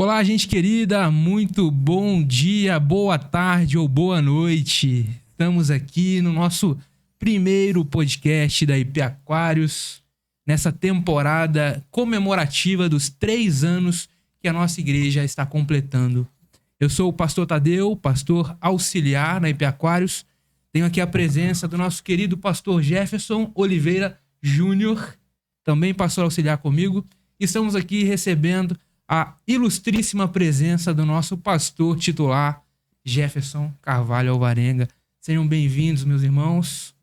Olá, gente querida, muito bom dia, boa tarde ou boa noite. Estamos aqui no nosso primeiro podcast da IP Aquários, nessa temporada comemorativa dos 3 anos que a nossa igreja está completando. Eu sou o pastor Tadeu, pastor auxiliar na IP Aquários. Tenho aqui a presença do nosso querido pastor Jefferson Oliveira Júnior, também pastor auxiliar comigo. Estamos aqui recebendo a ilustríssima presença do nosso pastor titular, Jefferson Carvalho Alvarenga. Sejam bem-vindos, meus irmãos.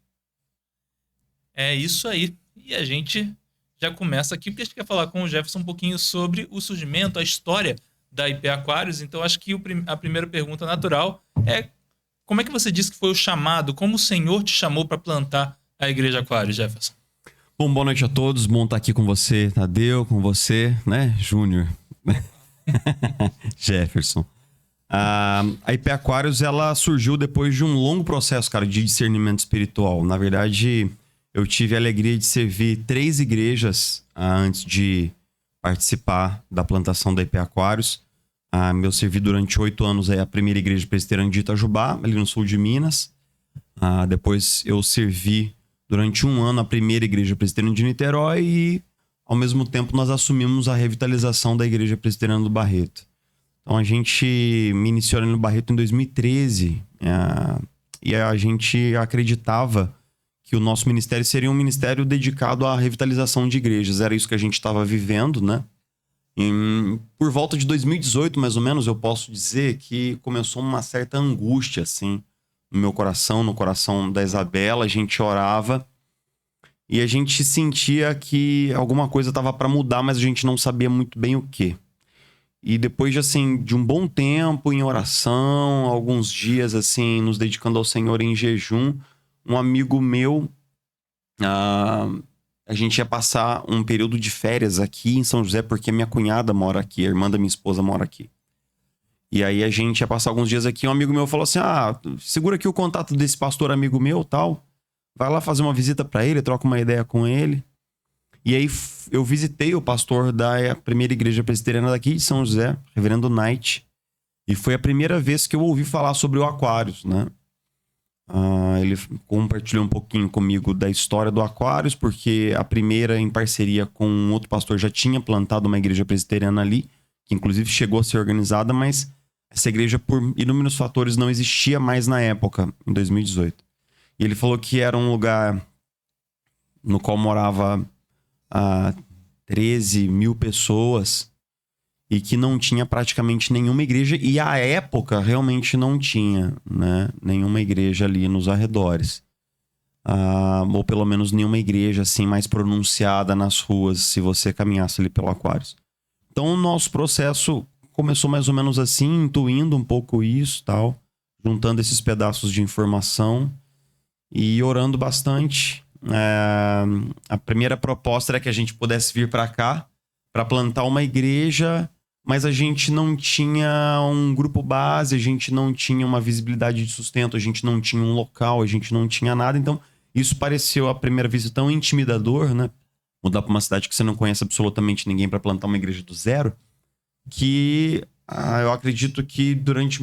É isso aí. E a gente já começa aqui, porque a gente quer falar com o Jefferson um pouquinho sobre o surgimento, a história da IP Aquários. Então, acho que a primeira pergunta natural é: como é que você disse que foi o chamado? Como o Senhor te chamou para plantar a Igreja Aquários, Jefferson? Bom, boa noite a todos. Bom estar aqui com você, Tadeu, com você, né, Júnior? Jefferson. A IP Aquários, ela surgiu depois de um longo processo, cara, de discernimento espiritual. Na verdade, eu tive a alegria de servir 3 igrejas antes de participar da plantação da IP Aquários. Eu servi durante 8 anos a primeira igreja presbiteriana de Itajubá, ali no sul de Minas. Depois eu servi durante 1 ano a primeira igreja presbiteriana de Niterói e, ao mesmo tempo, nós assumimos a revitalização da igreja presbiteriana do Barreto. Então a gente me iniciou ali no Barreto em 2013 e a gente acreditava que o nosso ministério seria um ministério dedicado à revitalização de igrejas. Era isso que a gente estava vivendo, né? Por volta de 2018, mais ou menos, eu posso dizer que começou uma certa angústia, assim, no meu coração, no coração da Isabela. A gente orava e a gente sentia que alguma coisa estava para mudar, mas a gente não sabia muito bem o quê. E depois de um bom tempo em oração, alguns dias assim, nos dedicando ao Senhor em jejum, um amigo meu, a gente ia passar um período de férias aqui em São José, porque minha cunhada mora aqui, a irmã da minha esposa mora aqui. E aí a gente ia passar alguns dias aqui, um amigo meu falou assim: segura aqui o contato desse pastor amigo meu, tal. Vai lá fazer uma visita para ele, troca uma ideia com ele. E aí eu visitei o pastor da primeira igreja presbiteriana daqui de São José, reverendo Knight. E foi a primeira vez que eu ouvi falar sobre o Aquários, né? Ele compartilhou um pouquinho comigo da história do Aquários, porque a primeira, em parceria com um outro pastor, já tinha plantado uma igreja presbiteriana ali, que inclusive chegou a ser organizada, mas essa igreja, por inúmeros fatores, não existia mais na época, em 2018. E ele falou que era um lugar no qual morava 13 mil pessoas e que não tinha praticamente nenhuma igreja, e à época realmente não tinha, né, nenhuma igreja ali nos arredores, ou pelo menos nenhuma igreja assim mais pronunciada nas ruas, se você caminhasse ali pelo Aquários. Então o nosso processo começou mais ou menos assim, intuindo um pouco isso, tal, juntando esses pedaços de informação e orando bastante. A primeira proposta era que a gente pudesse vir para cá para plantar uma igreja, mas a gente não tinha um grupo base, a gente não tinha uma visibilidade de sustento, a gente não tinha um local, a gente não tinha nada. Então isso pareceu à primeira vista tão intimidador, né? Mudar para uma cidade que você não conhece absolutamente ninguém para plantar uma igreja do zero, que eu acredito que durante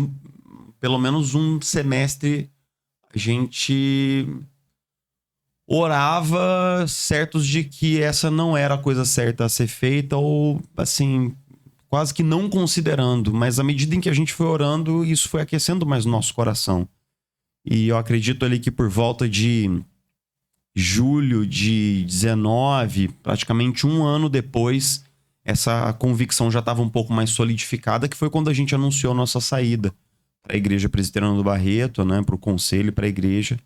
pelo menos um semestre a gente orava certos de que essa não era a coisa certa a ser feita, ou assim, quase que não considerando. Mas à medida em que a gente foi orando, isso foi aquecendo mais o nosso coração. E eu acredito ali que por volta de julho de 19, praticamente 1 ano depois, essa convicção já estava um pouco mais solidificada, que foi quando a gente anunciou a nossa saída para a Igreja Presbiteriana do Barreto, né, para o conselho e para a igreja.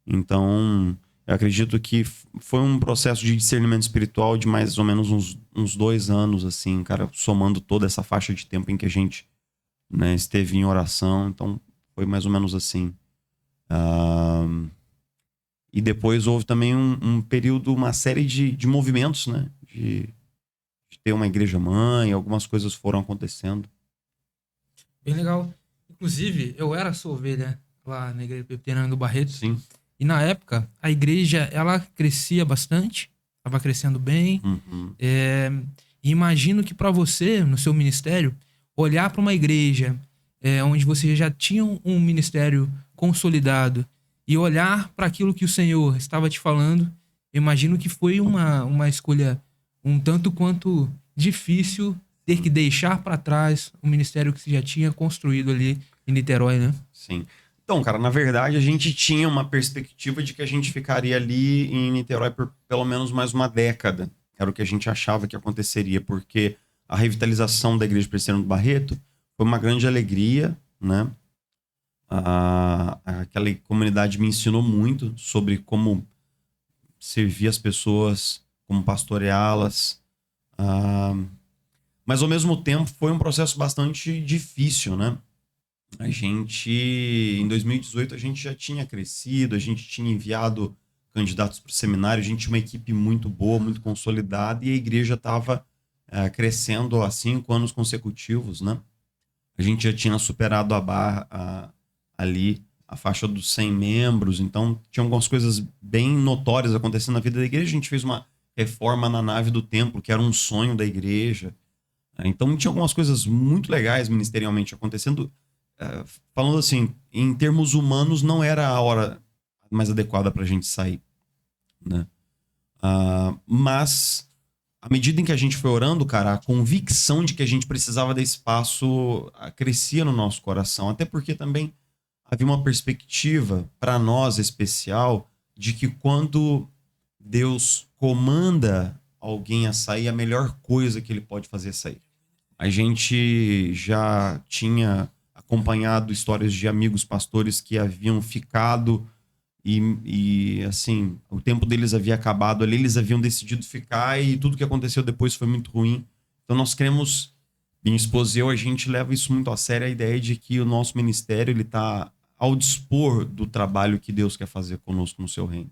Então, eu acredito que foi um processo de discernimento espiritual de mais ou menos uns 2 anos, assim, cara, somando toda essa faixa de tempo em que a gente, né, esteve em oração. Então, foi mais ou menos assim. E depois houve também um período, uma série de movimentos, né, de ter uma igreja mãe, algumas coisas foram acontecendo. Bem legal. Inclusive, eu era sua ovelha lá na igreja presbiteriana do Barreto. Sim. E na época, a igreja, ela crescia bastante, estava crescendo bem. Uhum. E imagino que para você, no seu ministério, olhar para uma igreja onde você já tinha um ministério consolidado e olhar para aquilo que o Senhor estava te falando, eu imagino que foi uma escolha um tanto quanto difícil ter que deixar para trás o ministério que você já tinha construído ali em Niterói, né? Sim. Então, cara, na verdade a gente tinha uma perspectiva de que a gente ficaria ali em Niterói por pelo menos mais uma década. Era o que a gente achava que aconteceria, porque a revitalização da Igreja Presbiteriana do Barreto foi uma grande alegria, né? Aquela comunidade me ensinou muito sobre como servir as pessoas, como pastoreá-las. Mas, ao mesmo tempo, foi um processo bastante difícil, né? Em 2018, a gente já tinha crescido, a gente tinha enviado candidatos para o seminário, a gente tinha uma equipe muito boa, muito consolidada, e a igreja estava crescendo há 5 anos consecutivos, né? A gente já tinha superado a barra ali, a faixa dos 100 membros, então tinha algumas coisas bem notórias acontecendo na vida da igreja. A gente fez uma reforma na nave do templo, que era um sonho da igreja. Então tinha algumas coisas muito legais ministerialmente acontecendo. Falando assim, em termos humanos, não era a hora mais adequada para a gente sair, né? Mas, à medida em que a gente foi orando, cara, a convicção de que a gente precisava desse espaço crescia no nosso coração. Até porque também havia uma perspectiva para nós especial de que quando Deus comanda alguém a sair, a melhor coisa que ele pode fazer é sair. A gente já tinha acompanhado histórias de amigos pastores que haviam ficado e assim, o tempo deles havia acabado ali, eles haviam decidido ficar e tudo que aconteceu depois foi muito ruim. Então nós queremos, minha esposa e eu, a gente leva isso muito a sério, a ideia de que o nosso ministério ele está ao dispor do trabalho que Deus quer fazer conosco no seu reino.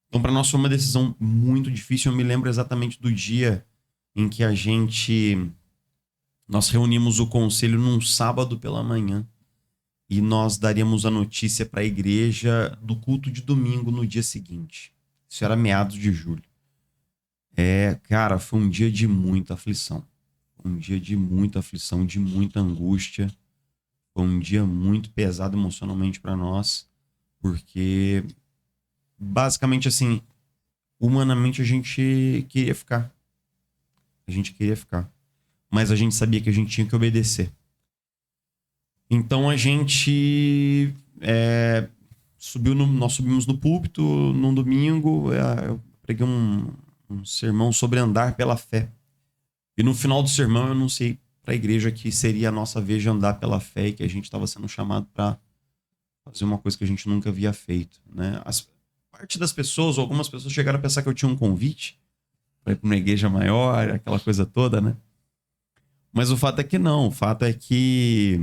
Então para nós foi uma decisão muito difícil. Eu me lembro exatamente do dia em que nós reunimos o conselho num sábado pela manhã e nós daríamos a notícia para a igreja do culto de domingo no dia seguinte. Isso era meados de julho. Cara, foi um dia de muita aflição. Um dia de muita aflição, de muita angústia. Foi um dia muito pesado emocionalmente para nós, porque basicamente assim, humanamente a gente queria ficar. A gente queria ficar. Mas a gente sabia que a gente tinha que obedecer. Então a gente nós subimos no púlpito num domingo, eu preguei um sermão sobre andar pela fé. E no final do sermão eu anunciei para a igreja que seria a nossa vez de andar pela fé e que a gente estava sendo chamado para fazer uma coisa que a gente nunca havia feito, né? Parte das pessoas, algumas pessoas chegaram a pensar que eu tinha um convite para ir para uma igreja maior, aquela coisa toda, né? Mas o fato é que não. O fato é que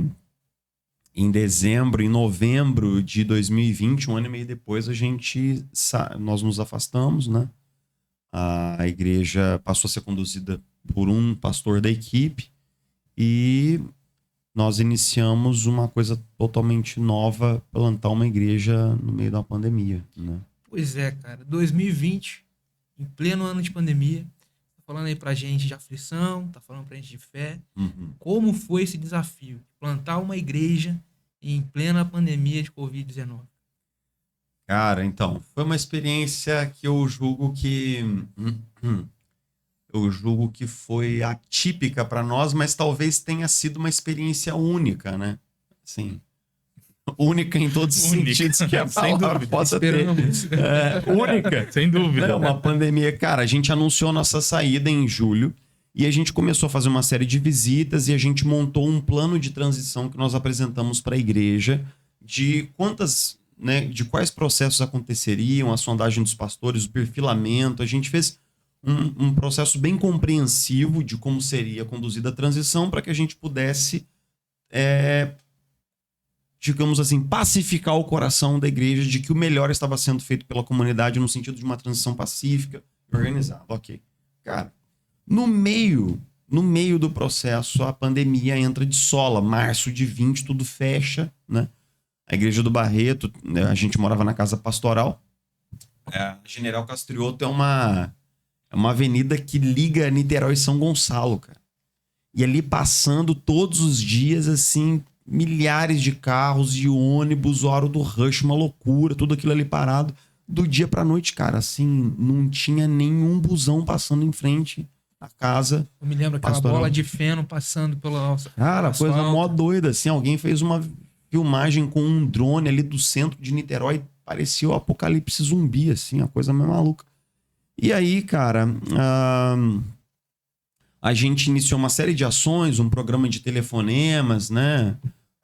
em novembro de 2020, um ano e meio depois, nós nos afastamos, né? A igreja passou a ser conduzida por um pastor da equipe e nós iniciamos uma coisa totalmente nova, plantar uma igreja no meio da pandemia, né? Pois é, cara. 2020, em pleno ano de pandemia, tá falando aí pra gente de aflição, tá falando pra gente de fé. Uhum. Como foi esse desafio? Plantar uma igreja em plena pandemia de Covid-19. Cara, então, foi uma experiência que eu julgo que foi atípica para nós, mas talvez tenha sido uma experiência única, né? Assim, única em todos os sentidos que a palavra possa ter. Única. Sem dúvida. É uma pandemia. Cara, a gente anunciou nossa saída em julho e a gente começou a fazer uma série de visitas e a gente montou um plano de transição que nós apresentamos para a igreja de de quais processos aconteceriam, a sondagem dos pastores, o perfilamento. A gente fez um processo bem compreensivo de como seria conduzida a transição para que a gente pudesse, digamos assim, pacificar o coração da igreja de que o melhor estava sendo feito pela comunidade no sentido de uma transição pacífica e organizada. Ok. Cara, no meio do processo, a pandemia entra de sola. Março de 20, tudo fecha, né? A igreja do Barreto, a gente morava na casa pastoral. General Castrioto é uma avenida que liga Niterói e São Gonçalo, cara. E ali passando todos os dias, assim, milhares de carros e ônibus, hora do rush, uma loucura, tudo aquilo ali parado. Do dia pra noite, cara, assim, não tinha nenhum busão passando em frente à casa. Eu me lembro aquela pastoral. bola de feno passando pela. Cara, asfalto. coisa mó doida, assim, alguém fez uma filmagem com um drone ali do centro de Niterói, parecia o apocalipse zumbi, assim, a coisa meio maluca. E aí, cara, a gente iniciou uma série de ações, um programa de telefonemas, né?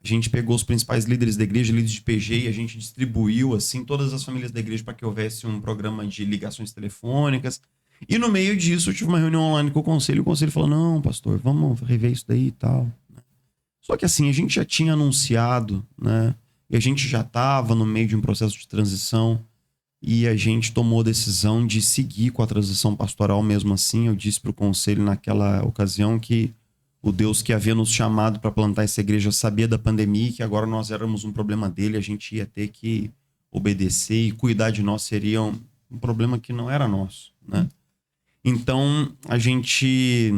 A gente pegou os principais líderes da igreja, líderes de PG, e a gente distribuiu, assim, todas as famílias da igreja para que houvesse um programa de ligações telefônicas. E no meio disso, eu tive uma reunião online com o conselho, e o conselho falou, não, pastor, vamos rever isso daí e tal. Só que assim, a gente já tinha anunciado, né? E a gente já estava no meio de um processo de transição, e a gente tomou a decisão de seguir com a transição pastoral mesmo assim. Eu disse para o conselho naquela ocasião que o Deus que havia nos chamado para plantar essa igreja sabia da pandemia e que agora nós éramos um problema dele, a gente ia ter que obedecer e cuidar de nós seria um problema que não era nosso, né? Então, a gente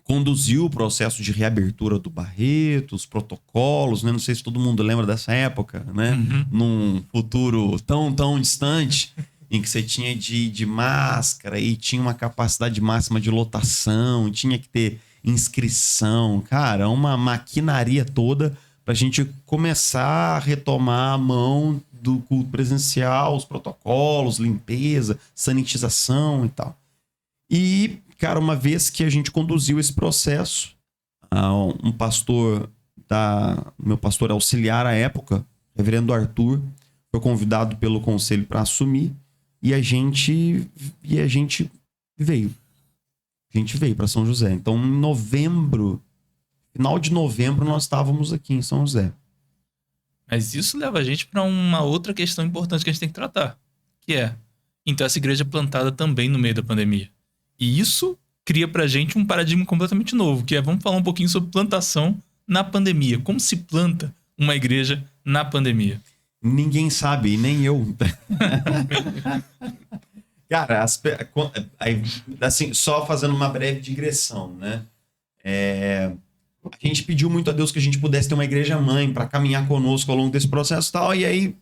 conduziu o processo de reabertura do Barreto, os protocolos, né? Não sei se todo mundo lembra dessa época, né? Uhum. Num futuro tão distante, em que você tinha de máscara e tinha uma capacidade máxima de lotação, tinha que ter inscrição. Cara, uma maquinaria toda pra gente começar a retomar a mão do culto presencial, os protocolos, limpeza, sanitização e tal. E, cara, uma vez que a gente conduziu esse processo, um pastor, meu pastor auxiliar à época, reverendo Arthur, foi convidado pelo conselho para assumir e a gente veio. A gente veio para São José. Então, em novembro, final de novembro, nós estávamos aqui em São José. Mas isso leva a gente para uma outra questão importante que a gente tem que tratar, que é, então, essa igreja é plantada também no meio da pandemia. E isso cria pra gente um paradigma completamente novo, que é, vamos falar um pouquinho sobre plantação na pandemia. Como se planta uma igreja na pandemia? Ninguém sabe, nem eu. Cara, assim, só fazendo uma breve digressão, né? A gente pediu muito a Deus que a gente pudesse ter uma igreja mãe para caminhar conosco ao longo desse processo e tal. E aí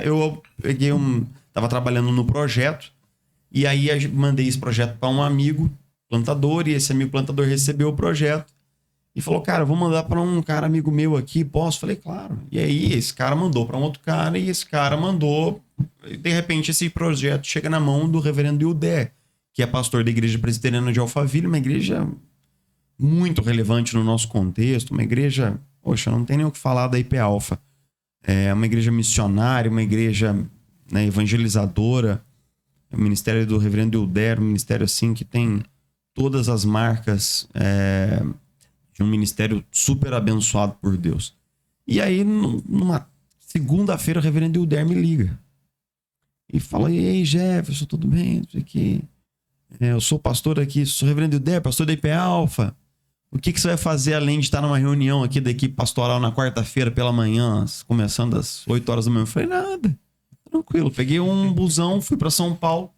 eu peguei tava trabalhando no projeto. E aí eu mandei esse projeto para um amigo plantador, e esse amigo plantador recebeu o projeto e falou, cara, eu vou mandar para um cara amigo meu aqui, posso? Falei, claro. E aí esse cara mandou para um outro cara, e esse cara mandou, e de repente esse projeto chega na mão do reverendo Ildé, que é pastor da igreja presbiteriana de Alphaville, uma igreja muito relevante no nosso contexto, uma igreja, poxa, não tem nem o que falar da IP Alpha. É uma igreja missionária, uma igreja, né, evangelizadora. O ministério do reverendo Ildé, um ministério assim que tem todas as marcas de um ministério super abençoado por Deus. E aí, numa segunda-feira, o reverendo Ildé me liga e fala, ei, Jefferson, tudo bem? Eu sou pastor aqui, sou reverendo Ildé, pastor da IP Alpha. O que você vai fazer além de estar numa reunião aqui da equipe pastoral na quarta-feira pela manhã, começando às 8 horas da manhã? Eu falei, nada. Tranquilo, peguei um busão, fui pra São Paulo.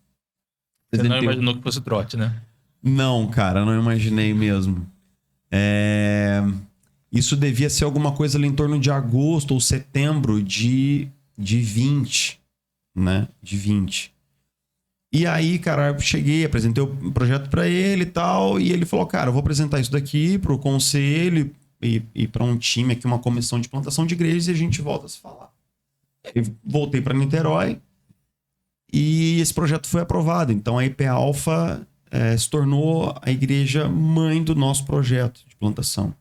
Você não imaginou que fosse trote, né? Não, cara, não imaginei mesmo. Isso devia ser alguma coisa ali em torno de agosto ou setembro de 20, né? De 20. E aí, cara, eu cheguei, apresentei o projeto pra ele e tal, e ele falou, cara, eu vou apresentar isso daqui pro conselho e pra um time aqui, uma comissão de plantação de igrejas, e a gente volta a se falar. Eu voltei para Niterói e esse projeto foi aprovado. Então a IP Alpha se tornou a igreja mãe do nosso projeto de plantação.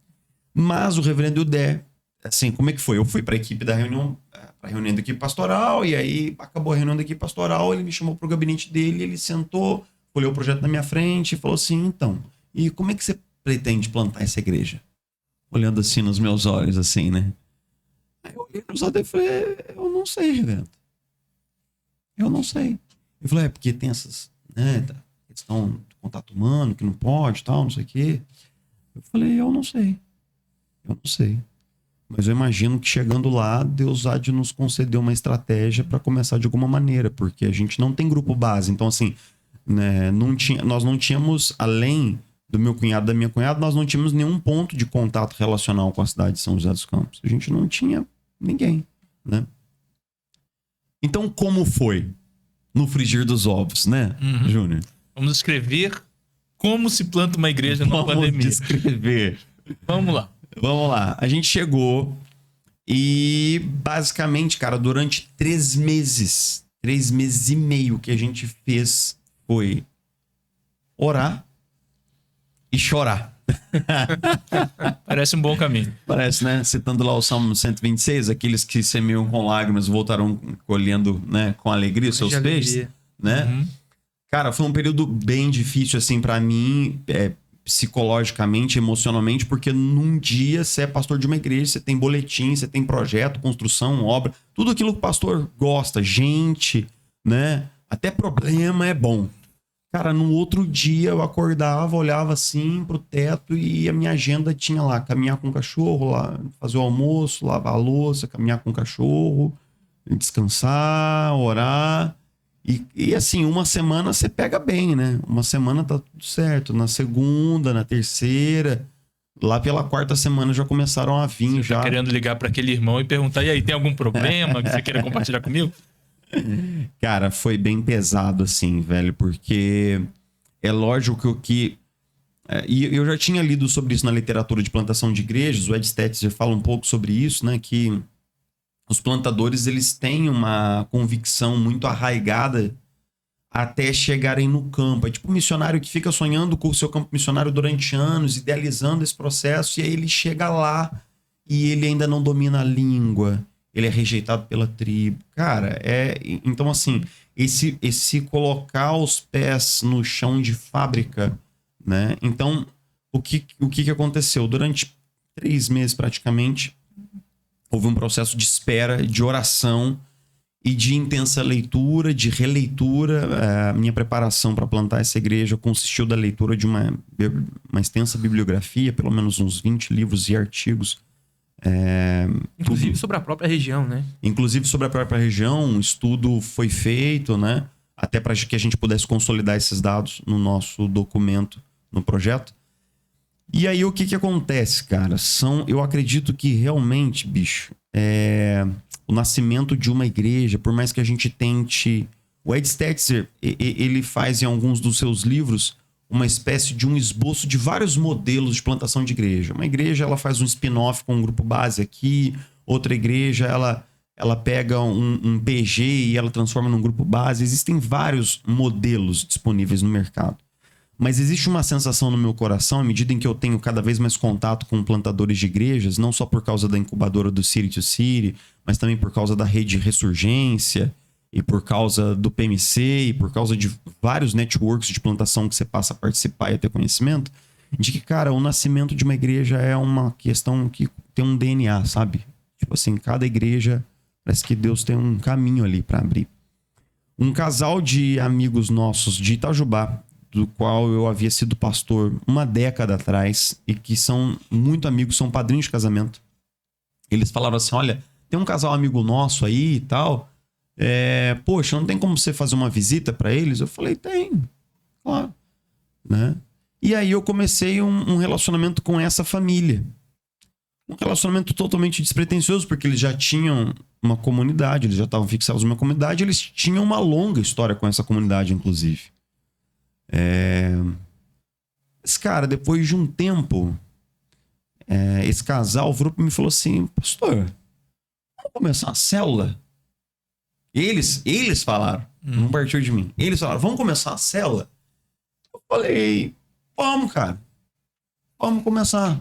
Mas o reverendo Ildé, assim, como é que foi? Eu fui para a equipe da reunião, para a reunião da equipe pastoral, e aí acabou a reunião da equipe pastoral, ele me chamou para o gabinete dele, ele sentou, olhou o projeto na minha frente e falou assim, então, e como é que você pretende plantar essa igreja? Olhando assim nos meus olhos, assim, né? Aí eu olhei nos olhos e falei, eu não sei, reverendo. Eu não sei. Ele falou, porque tem essas, né, questão do contato humano, que não pode, tal, não sei o quê. Eu falei, eu não sei. Eu não sei. Mas eu imagino que chegando lá, Deus há de nos conceder uma estratégia para começar de alguma maneira, porque a gente não tem grupo base. Então, assim, né, nós não tínhamos, além do meu cunhado, da minha cunhada, nós não tínhamos nenhum ponto de contato relacional com a cidade de São José dos Campos. A gente não tinha ninguém, né? Então, como foi no frigir dos ovos, né, Júnior? Vamos descrever como se planta uma igreja numa pandemia. Vamos descrever. Vamos lá. Vamos lá. A gente chegou e, basicamente, cara, durante 3 meses e meio, que a gente fez foi orar e chorar. Parece um bom caminho. Parece, né? Citando lá o Salmo 126, aqueles que semeiam com lágrimas voltarão colhendo, né, com alegria os seus feixes, né? Cara, foi um período bem difícil, assim, pra mim, psicologicamente, emocionalmente, porque num dia você é pastor de uma igreja, você tem boletim, você tem projeto, construção, obra, tudo aquilo que o pastor gosta, gente, né? Até problema é bom. Cara, no outro dia eu acordava, olhava assim pro teto e a minha agenda tinha lá, caminhar com o cachorro, lá, fazer o almoço, lavar a louça, caminhar com o cachorro, descansar, orar. E assim, uma semana você pega bem, né? Uma semana tá tudo certo. Na segunda, na terceira, lá pela 4ª semana já começaram a vir. Você já tá querendo ligar para aquele irmão e perguntar, e aí, tem algum problema que você queira compartilhar comigo? Cara, foi bem pesado, assim, velho, porque é lógico que... E eu já tinha lido sobre isso na literatura de plantação de igrejas, o Ed Stetzer fala um pouco sobre isso, né, que os plantadores, eles têm uma convicção muito arraigada até chegarem no campo. É tipo um missionário que fica sonhando com o seu campo missionário durante anos, idealizando esse processo, e aí ele chega lá e ele ainda não domina a língua. Ele é rejeitado pela tribo. Cara, então assim, esse colocar os pés no chão de fábrica, né? Então, o que aconteceu? Durante 3 meses, praticamente, houve um processo de espera, de oração e de intensa leitura, de releitura. A minha preparação para plantar essa igreja consistiu da leitura de uma extensa bibliografia, pelo menos uns 20 livros e artigos. Inclusive sobre a própria região, né? Inclusive sobre a própria região, um estudo foi feito, né? Até para que a gente pudesse consolidar esses dados no nosso documento, no projeto. E aí o que acontece, cara? Eu acredito que realmente, bicho, o nascimento de uma igreja, por mais que a gente tente... O Ed Stetzer, ele faz em alguns dos seus livros uma espécie de um esboço de vários modelos de plantação de igreja. Uma igreja, ela faz um spin-off com um grupo base aqui. Outra igreja, ela pega um PG e ela transforma num grupo base. Existem vários modelos disponíveis no mercado. Mas existe uma sensação no meu coração, à medida em que eu tenho cada vez mais contato com plantadores de igrejas, não só por causa da incubadora do City to City, mas também por causa da rede Ressurgência, e por causa do PMC, e por causa de vários networks de plantação que você passa a participar e a ter conhecimento, de que, cara, o nascimento de uma igreja é uma questão que tem um DNA, sabe? Tipo assim, cada igreja, parece que Deus tem um caminho ali para abrir. Um casal de amigos nossos de Itajubá, do qual eu havia sido pastor uma década atrás, e que são muito amigos, são padrinhos de casamento. Eles falaram assim, olha, tem um casal amigo nosso aí e tal... poxa, não tem como você fazer uma visita para eles? Eu falei, tem, claro, né? E aí eu comecei um relacionamento com essa família. Um relacionamento totalmente despretensioso, porque eles já tinham uma comunidade, eles já estavam fixados numa comunidade, eles tinham uma longa história com essa comunidade, inclusive. Mas, cara, depois de um tempo, esse casal virou pra mim e falou assim, pastor, vamos começar uma célula? Eles falaram, não partiu de mim. Eles falaram, vamos começar a célula? Eu falei, vamos, cara. Vamos começar.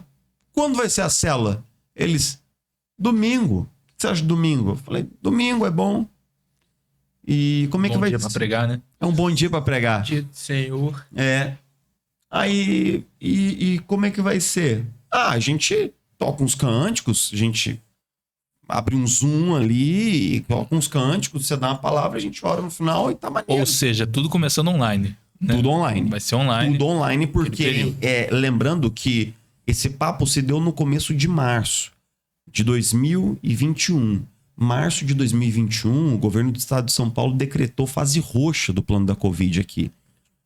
Quando vai ser a célula? Eles, domingo. O que você acha de domingo? Eu falei, domingo é bom. E como é que vai ser? Bom dia pra pregar, né? É um bom dia pra pregar. Dia do Senhor. Aí, e como é que vai ser? A gente toca uns cânticos, a gente... abre um Zoom ali e coloca uns cânticos, você dá uma palavra, a gente ora no final e tá maneiro. Ou seja, tudo começando online. Né? Tudo online. Vai ser online. Tudo online, porque lembrando que esse papo se deu no começo de março de 2021. Março de 2021, o governo do estado de São Paulo decretou fase roxa do plano da Covid aqui.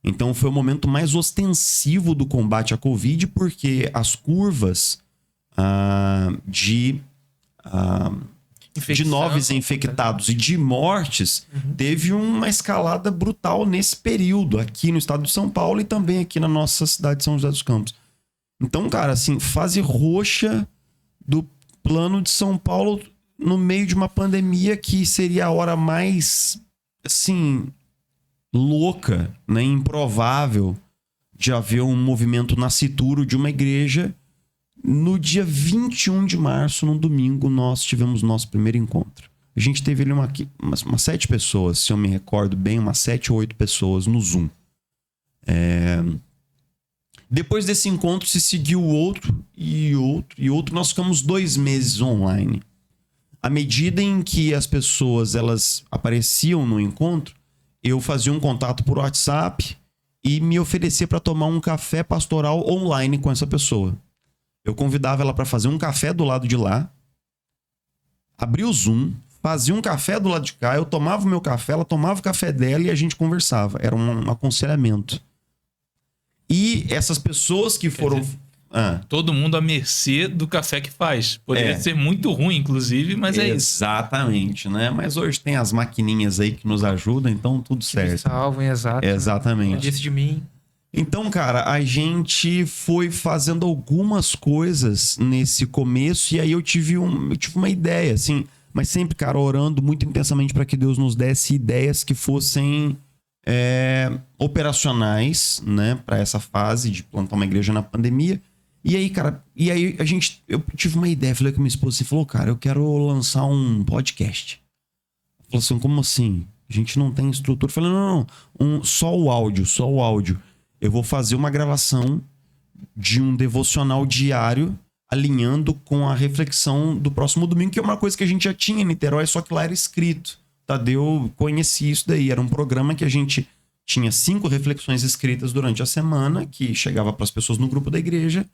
Então foi o momento mais ostensivo do combate à Covid, porque as curvas de novos infectados e de mortes teve uma escalada brutal nesse período, aqui no estado de São Paulo e também aqui na nossa cidade de São José dos Campos. Então, cara, assim, fase roxa do plano de São Paulo no meio de uma pandemia que seria a hora mais, assim, louca, né, improvável de haver um movimento nascituro de uma igreja. No dia 21 de março, no domingo, nós tivemos nosso primeiro encontro. A gente teve ali umas 7 pessoas, se eu me recordo bem, umas 7 ou 8 pessoas no Zoom. Depois desse encontro se seguiu outro e outro e outro. Nós ficamos 2 meses online. À medida em que as pessoas elas apareciam no encontro, eu fazia um contato por WhatsApp e me oferecia para tomar um café pastoral online com essa pessoa. Eu convidava ela para fazer um café do lado de lá, abria o Zoom, fazia um café do lado de cá, eu tomava o meu café, ela tomava o café dela e a gente conversava. Era um aconselhamento. E essas pessoas que foram... Todo mundo à mercê do café que faz. Poderia ser muito ruim, inclusive, mas é isso. Exatamente, né? Mas hoje tem as maquininhas aí que nos ajudam, então tudo certo. Salvam, exato. Exatamente. Disse de mim. Então, cara, a gente foi fazendo algumas coisas nesse começo e aí eu tive uma ideia, assim, mas sempre, cara, orando muito intensamente para que Deus nos desse ideias que fossem operacionais, né, para essa fase de plantar uma igreja na pandemia. E aí, cara, eu tive uma ideia, falei com minha esposa, você falou, cara, eu quero lançar um podcast. Ela falou assim, como assim? A gente não tem estrutura. Eu falei, não, só o áudio. Eu vou fazer uma gravação de um devocional diário, alinhando com a reflexão do próximo domingo, que é uma coisa que a gente já tinha em Niterói, só que lá era escrito. Tadeu conhecia isso daí. Era um programa que a gente tinha 5 reflexões escritas durante a semana, que chegava para as pessoas no grupo da igreja,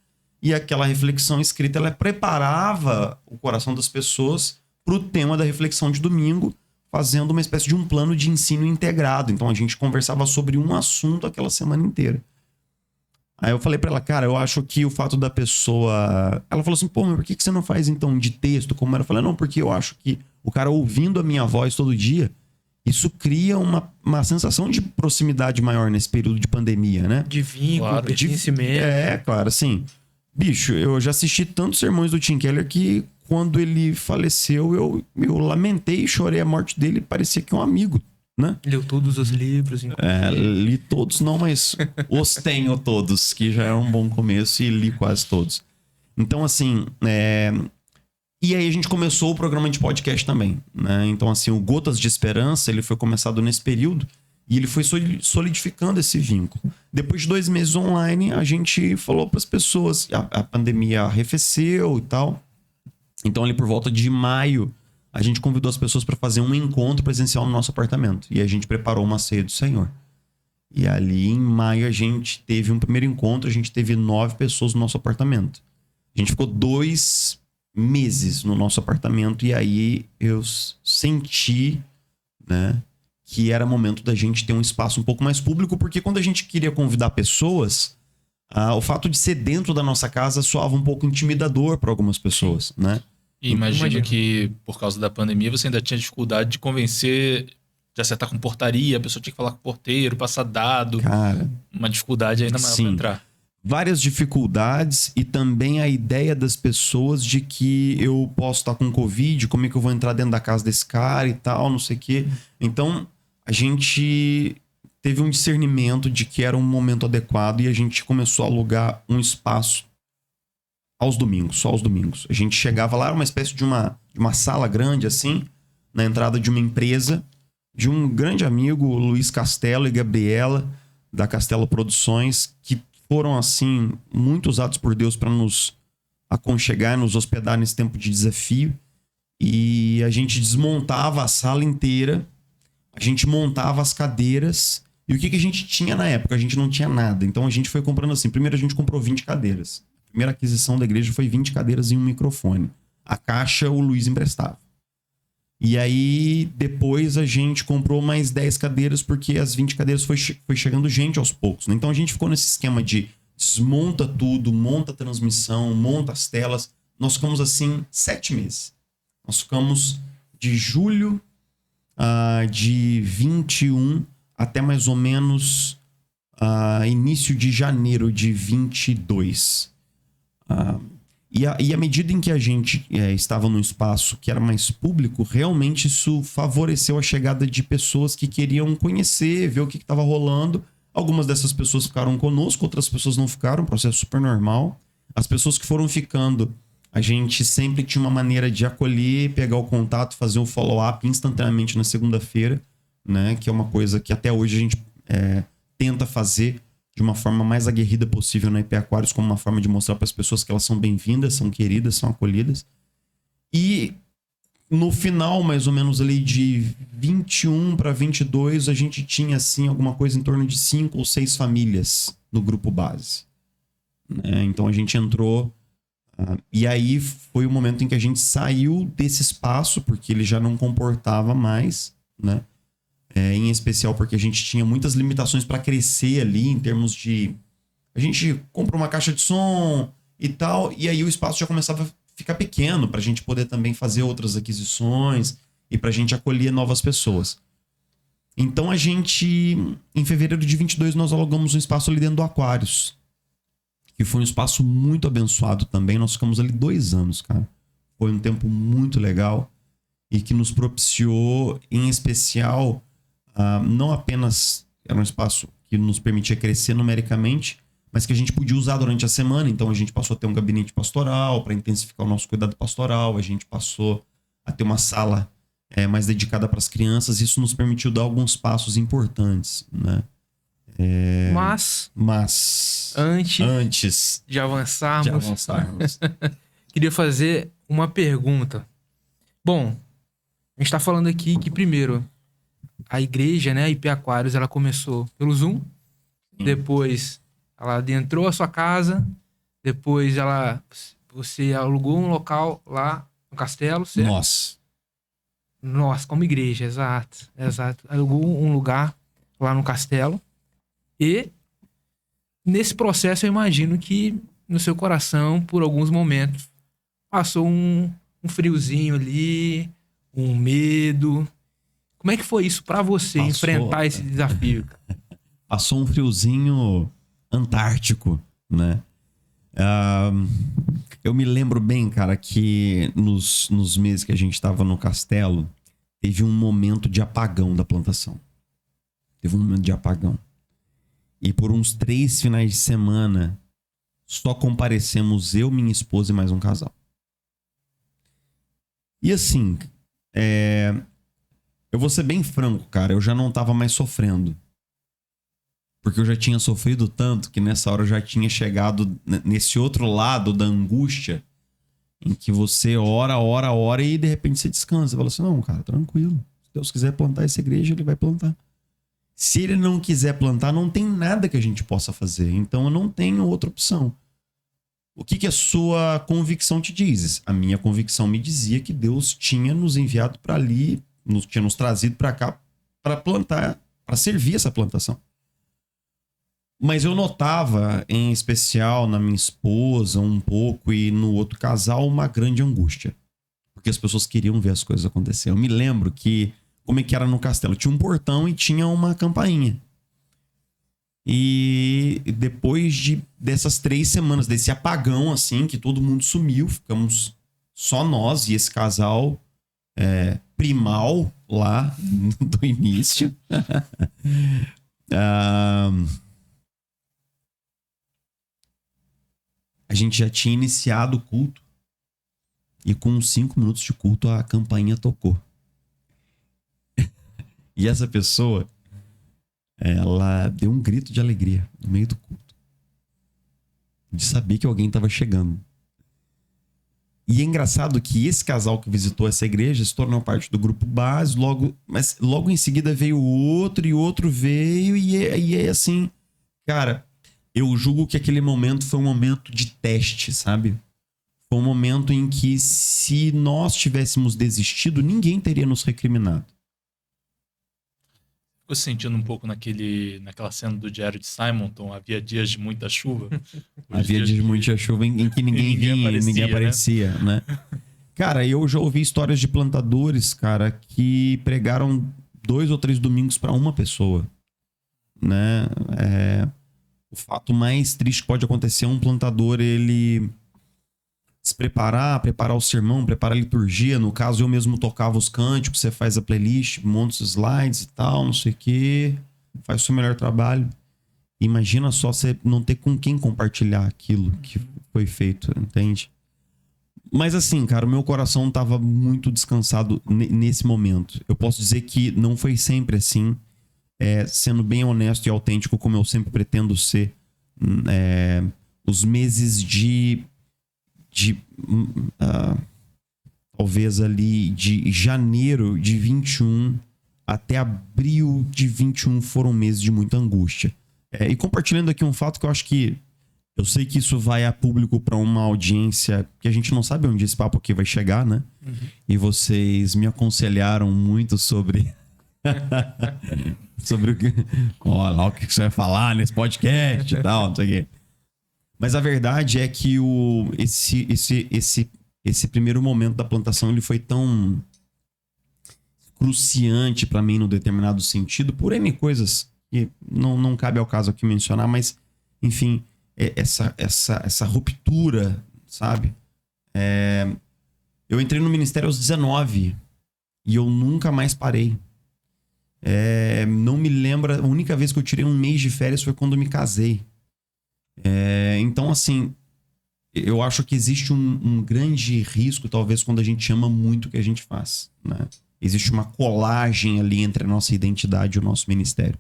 e aquela reflexão escrita, ela preparava o coração das pessoas para o tema da reflexão de domingo, fazendo uma espécie de um plano de ensino integrado. Então a gente conversava sobre um assunto aquela semana inteira. Aí eu falei pra ela, cara, eu acho que o fato da pessoa... Ela falou assim, pô, mas por que você não faz então de texto como era? Eu falei, não, porque eu acho que o cara ouvindo a minha voz todo dia, isso cria uma sensação de proximidade maior nesse período de pandemia, né? De vínculo, Claro, pertencimento. Claro, assim... Bicho, eu já assisti tantos sermões do Tim Keller que quando ele faleceu, eu lamentei e chorei a morte dele. Parecia que é um amigo, né? Leu todos os livros. Li todos não, mas os tenho todos, que já é um bom começo e li quase todos. Então, assim, e aí a gente começou o programa de podcast também, né? Então, assim, o Gotas de Esperança, ele foi começado nesse período e ele foi solidificando esse vínculo. Depois de 2 meses online, a gente falou para as pessoas, a pandemia arrefeceu e tal. Então, ali por volta de maio, a gente convidou as pessoas para fazer um encontro presencial no nosso apartamento. E a gente preparou uma ceia do Senhor. E ali em maio a gente teve um primeiro encontro, a gente teve 9 pessoas no nosso apartamento. A gente ficou 2 meses no nosso apartamento e aí eu senti, né, que era momento da gente ter um espaço um pouco mais público, porque quando a gente queria convidar pessoas, o fato de ser dentro da nossa casa soava um pouco intimidador para algumas pessoas, né? E imagino que, por causa da pandemia, você ainda tinha dificuldade de convencer, de acertar com portaria, a pessoa tinha que falar com o porteiro, passar dado. Cara, uma dificuldade ainda maior para entrar. Várias dificuldades e também a ideia das pessoas de que eu posso estar com Covid, como é que eu vou entrar dentro da casa desse cara e tal, não sei o quê. Então, a gente teve um discernimento de que era um momento adequado e a gente começou a alugar um espaço aos domingos, só aos domingos. A gente chegava lá, era uma espécie de uma sala grande assim, na entrada de uma empresa, de um grande amigo, Luiz Castelo e Gabriela, da Castelo Produções, que foram assim muito usados por Deus para nos aconchegar, nos hospedar nesse tempo de desafio. E a gente desmontava a sala inteira, a gente montava as cadeiras. E o que a gente tinha na época? A gente não tinha nada. Então a gente foi comprando assim. Primeiro a gente comprou 20 cadeiras. A primeira aquisição da igreja foi 20 cadeiras e um microfone. A caixa o Luiz emprestava. E aí, depois a gente comprou mais 10 cadeiras, porque as 20 cadeiras foi chegando gente aos poucos, né? Então a gente ficou nesse esquema de desmonta tudo, monta a transmissão, monta as telas. Nós ficamos assim 7 meses. Nós ficamos de julho de 21 até mais ou menos início de janeiro de 22. E à medida em que a gente estava num espaço que era mais público, realmente isso favoreceu a chegada de pessoas que queriam conhecer, ver o que estava rolando. Algumas dessas pessoas ficaram conosco, outras pessoas não ficaram, um processo super normal. As pessoas que foram ficando, a gente sempre tinha uma maneira de acolher, pegar o contato, fazer um follow-up instantaneamente na segunda-feira, né? Que é uma coisa que até hoje a gente tenta fazer de uma forma mais aguerrida possível na IP Aquários, como uma forma de mostrar para as pessoas que elas são bem-vindas, são queridas, são acolhidas. E no final, mais ou menos ali de 21 para 22, a gente tinha assim alguma coisa em torno de 5 ou 6 famílias no grupo base. Então a gente entrou e aí foi o momento em que a gente saiu desse espaço, porque ele já não comportava mais, né? Em especial porque a gente tinha muitas limitações para crescer ali em termos de... A gente comprou uma caixa de som e tal, e aí o espaço já começava a ficar pequeno para a gente poder também fazer outras aquisições e para a gente acolher novas pessoas. Então a gente, em fevereiro de 22, nós alugamos um espaço ali dentro do Aquários, que foi um espaço muito abençoado também. Nós ficamos ali 2 anos, cara. Foi um tempo muito legal e que nos propiciou, em especial... não apenas era um espaço que nos permitia crescer numericamente, mas que a gente podia usar durante a semana. Então a gente passou a ter um gabinete pastoral para intensificar o nosso cuidado pastoral. A gente passou a ter uma sala mais dedicada para as crianças. Isso nos permitiu dar alguns passos importantes, né? Mas antes de avançarmos, queria fazer uma pergunta. Bom, a gente está falando aqui que primeiro a igreja, né, a IP Aquários, ela começou pelo Zoom. Depois ela adentrou a sua casa. Depois você alugou um local lá no castelo, certo? Nós, como igreja, exato. Alugou um lugar lá no castelo. E nesse processo eu imagino que no seu coração, por alguns momentos, passou um friozinho ali, um medo. Como é que foi isso pra você, enfrentar esse desafio? Passou um friozinho antártico, né? Eu me lembro bem, cara, que nos meses que a gente estava no castelo, teve um momento de apagão da plantação. Teve um momento de apagão. E por uns 3 finais de semana, só comparecemos eu, minha esposa e mais um casal. E assim, eu vou ser bem franco, cara, eu já não tava mais sofrendo. Porque eu já tinha sofrido tanto que nessa hora eu já tinha chegado nesse outro lado da angústia, em que você ora e de repente você descansa. Você fala assim, não, cara, tranquilo. Se Deus quiser plantar essa igreja, ele vai plantar. Se ele não quiser plantar, não tem nada que a gente possa fazer. Então eu não tenho outra opção. O que a sua convicção te diz? A minha convicção me dizia que Deus tinha nos enviado para ali, tinha nos trazido para cá para plantar, para servir essa plantação. Mas eu notava, em especial na minha esposa, um pouco, e no outro casal, uma grande angústia. Porque as pessoas queriam ver as coisas acontecer. Eu me lembro que, como é que era no castelo? Tinha um portão e tinha uma campainha. E depois dessas 3 semanas, desse apagão, assim, que todo mundo sumiu, ficamos só nós e esse casal primal lá do início. A gente já tinha iniciado o culto e com 5 minutos de culto a campainha tocou. E essa pessoa, ela deu um grito de alegria no meio do culto, de saber que alguém estava chegando. E é engraçado que esse casal que visitou essa igreja se tornou parte do grupo base, mas logo em seguida veio outro e outro veio e é assim, cara... Eu julgo que aquele momento foi um momento de teste, sabe? foi um momento em que, se nós tivéssemos desistido, ninguém teria nos recriminado. Ficou se sentindo um pouco naquela cena do Diário de Simonton, havia dias de muita chuva? Havia dias de muita chuva em que ninguém vinha, ninguém aparecia, né? Cara, eu já ouvi histórias de plantadores, cara, que pregaram 2 ou 3 domingos para uma pessoa, né? O fato mais triste que pode acontecer é um plantador, ele se preparar o sermão, preparar a liturgia. No caso, eu mesmo tocava os cânticos, você faz a playlist, monta os slides e tal, não sei o quê, faz o seu melhor trabalho. Imagina só você não ter com quem compartilhar aquilo que foi feito, entende? Mas assim, cara, o meu coração tava muito descansado nesse momento. Eu posso dizer que não foi sempre assim, sendo bem honesto e autêntico, como eu sempre pretendo ser. Os meses talvez ali de janeiro de 21 até abril de 21 foram meses de muita angústia. E compartilhando aqui um fato que eu acho que eu sei que isso vai a público para uma audiência que a gente não sabe onde esse papo aqui vai chegar, né? Uhum. E vocês me aconselharam muito sobre sobre o que você vai falar nesse podcast e tal, não sei o quê. Mas a verdade é que esse primeiro momento da plantação, ele foi tão cruciante para mim, no determinado sentido, por N coisas que não cabe ao caso aqui mencionar, mas, enfim, essa ruptura, sabe? Eu entrei no ministério aos 19 e eu nunca mais parei. Não me lembro, a única vez que eu tirei um mês de férias foi quando eu me casei. Então, assim, eu acho que existe um grande risco, talvez, quando a gente ama muito o que a gente faz, né? Existe uma colagem ali entre a nossa identidade e o nosso ministério.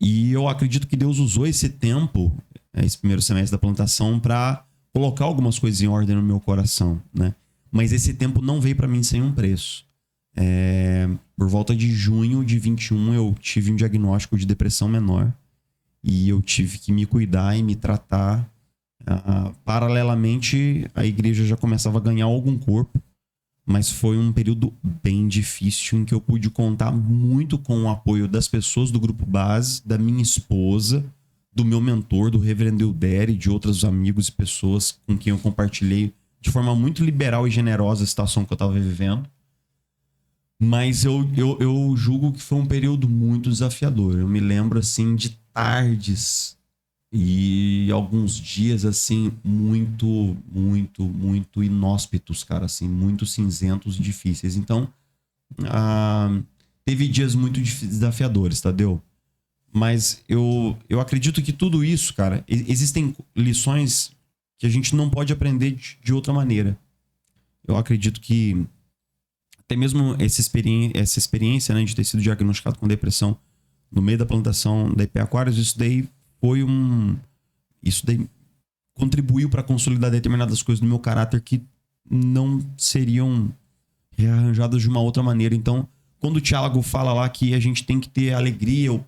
E eu acredito que Deus usou esse tempo, esse primeiro semestre da plantação, para colocar algumas coisas em ordem no meu coração, né? Mas esse tempo não veio para mim sem um preço. Por volta de junho de 21, eu tive um diagnóstico de depressão menor. E eu tive que me cuidar e me tratar. Paralelamente, a igreja já começava a ganhar algum corpo. Mas foi um período bem difícil em que eu pude contar muito com o apoio das pessoas do grupo base, da minha esposa, do meu mentor, do reverendo Eudério e de outros amigos e pessoas com quem eu compartilhei de forma muito liberal e generosa a situação que eu estava vivendo. Mas eu julgo que foi um período muito desafiador. Eu me lembro, assim, de tardes e alguns dias, assim, muito inóspitos, cara, assim, muito cinzentos e difíceis. Então, teve dias muito desafiadores, Tadeu? Mas eu acredito que tudo isso, cara, existem lições que a gente não pode aprender de outra maneira. Eu acredito que até mesmo essa experiência, né, de ter sido diagnosticado com depressão no meio da plantação da IP Aquários, isso daí contribuiu para consolidar determinadas coisas no meu caráter que não seriam rearranjadas de uma outra maneira. Então, quando o Tiago fala lá que a gente tem que ter alegria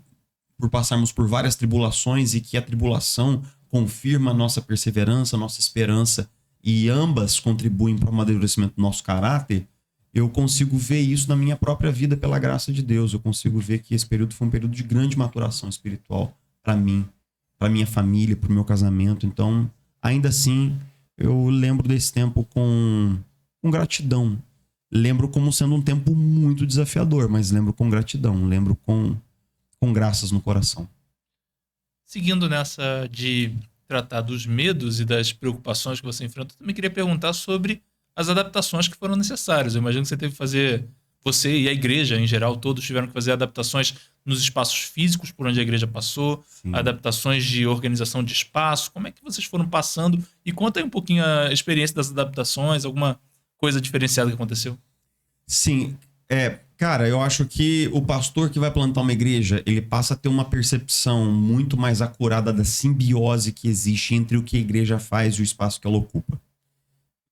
por passarmos por várias tribulações e que a tribulação confirma a nossa perseverança, a nossa esperança, e ambas contribuem para o amadurecimento do nosso caráter, eu consigo ver isso na minha própria vida pela graça de Deus. Eu consigo ver que esse período foi um período de grande maturação espiritual para mim, para minha família, para o meu casamento. Então, ainda assim, eu lembro desse tempo com gratidão. Lembro como sendo um tempo muito desafiador, mas lembro com gratidão, lembro com graças no coração. Seguindo nessa de tratar dos medos e das preocupações que você enfrentou, eu também queria perguntar sobre as adaptações que foram necessárias. Eu imagino que você teve que fazer, você e a igreja em geral, todos tiveram que fazer adaptações nos espaços físicos por onde a igreja passou, sim, adaptações de organização de espaço. Como é que vocês foram passando? E conta aí um pouquinho a experiência das adaptações, alguma coisa diferenciada que aconteceu. Sim, cara, eu acho que o pastor que vai plantar uma igreja, ele passa a ter uma percepção muito mais acurada da simbiose que existe entre o que a igreja faz e o espaço que ela ocupa.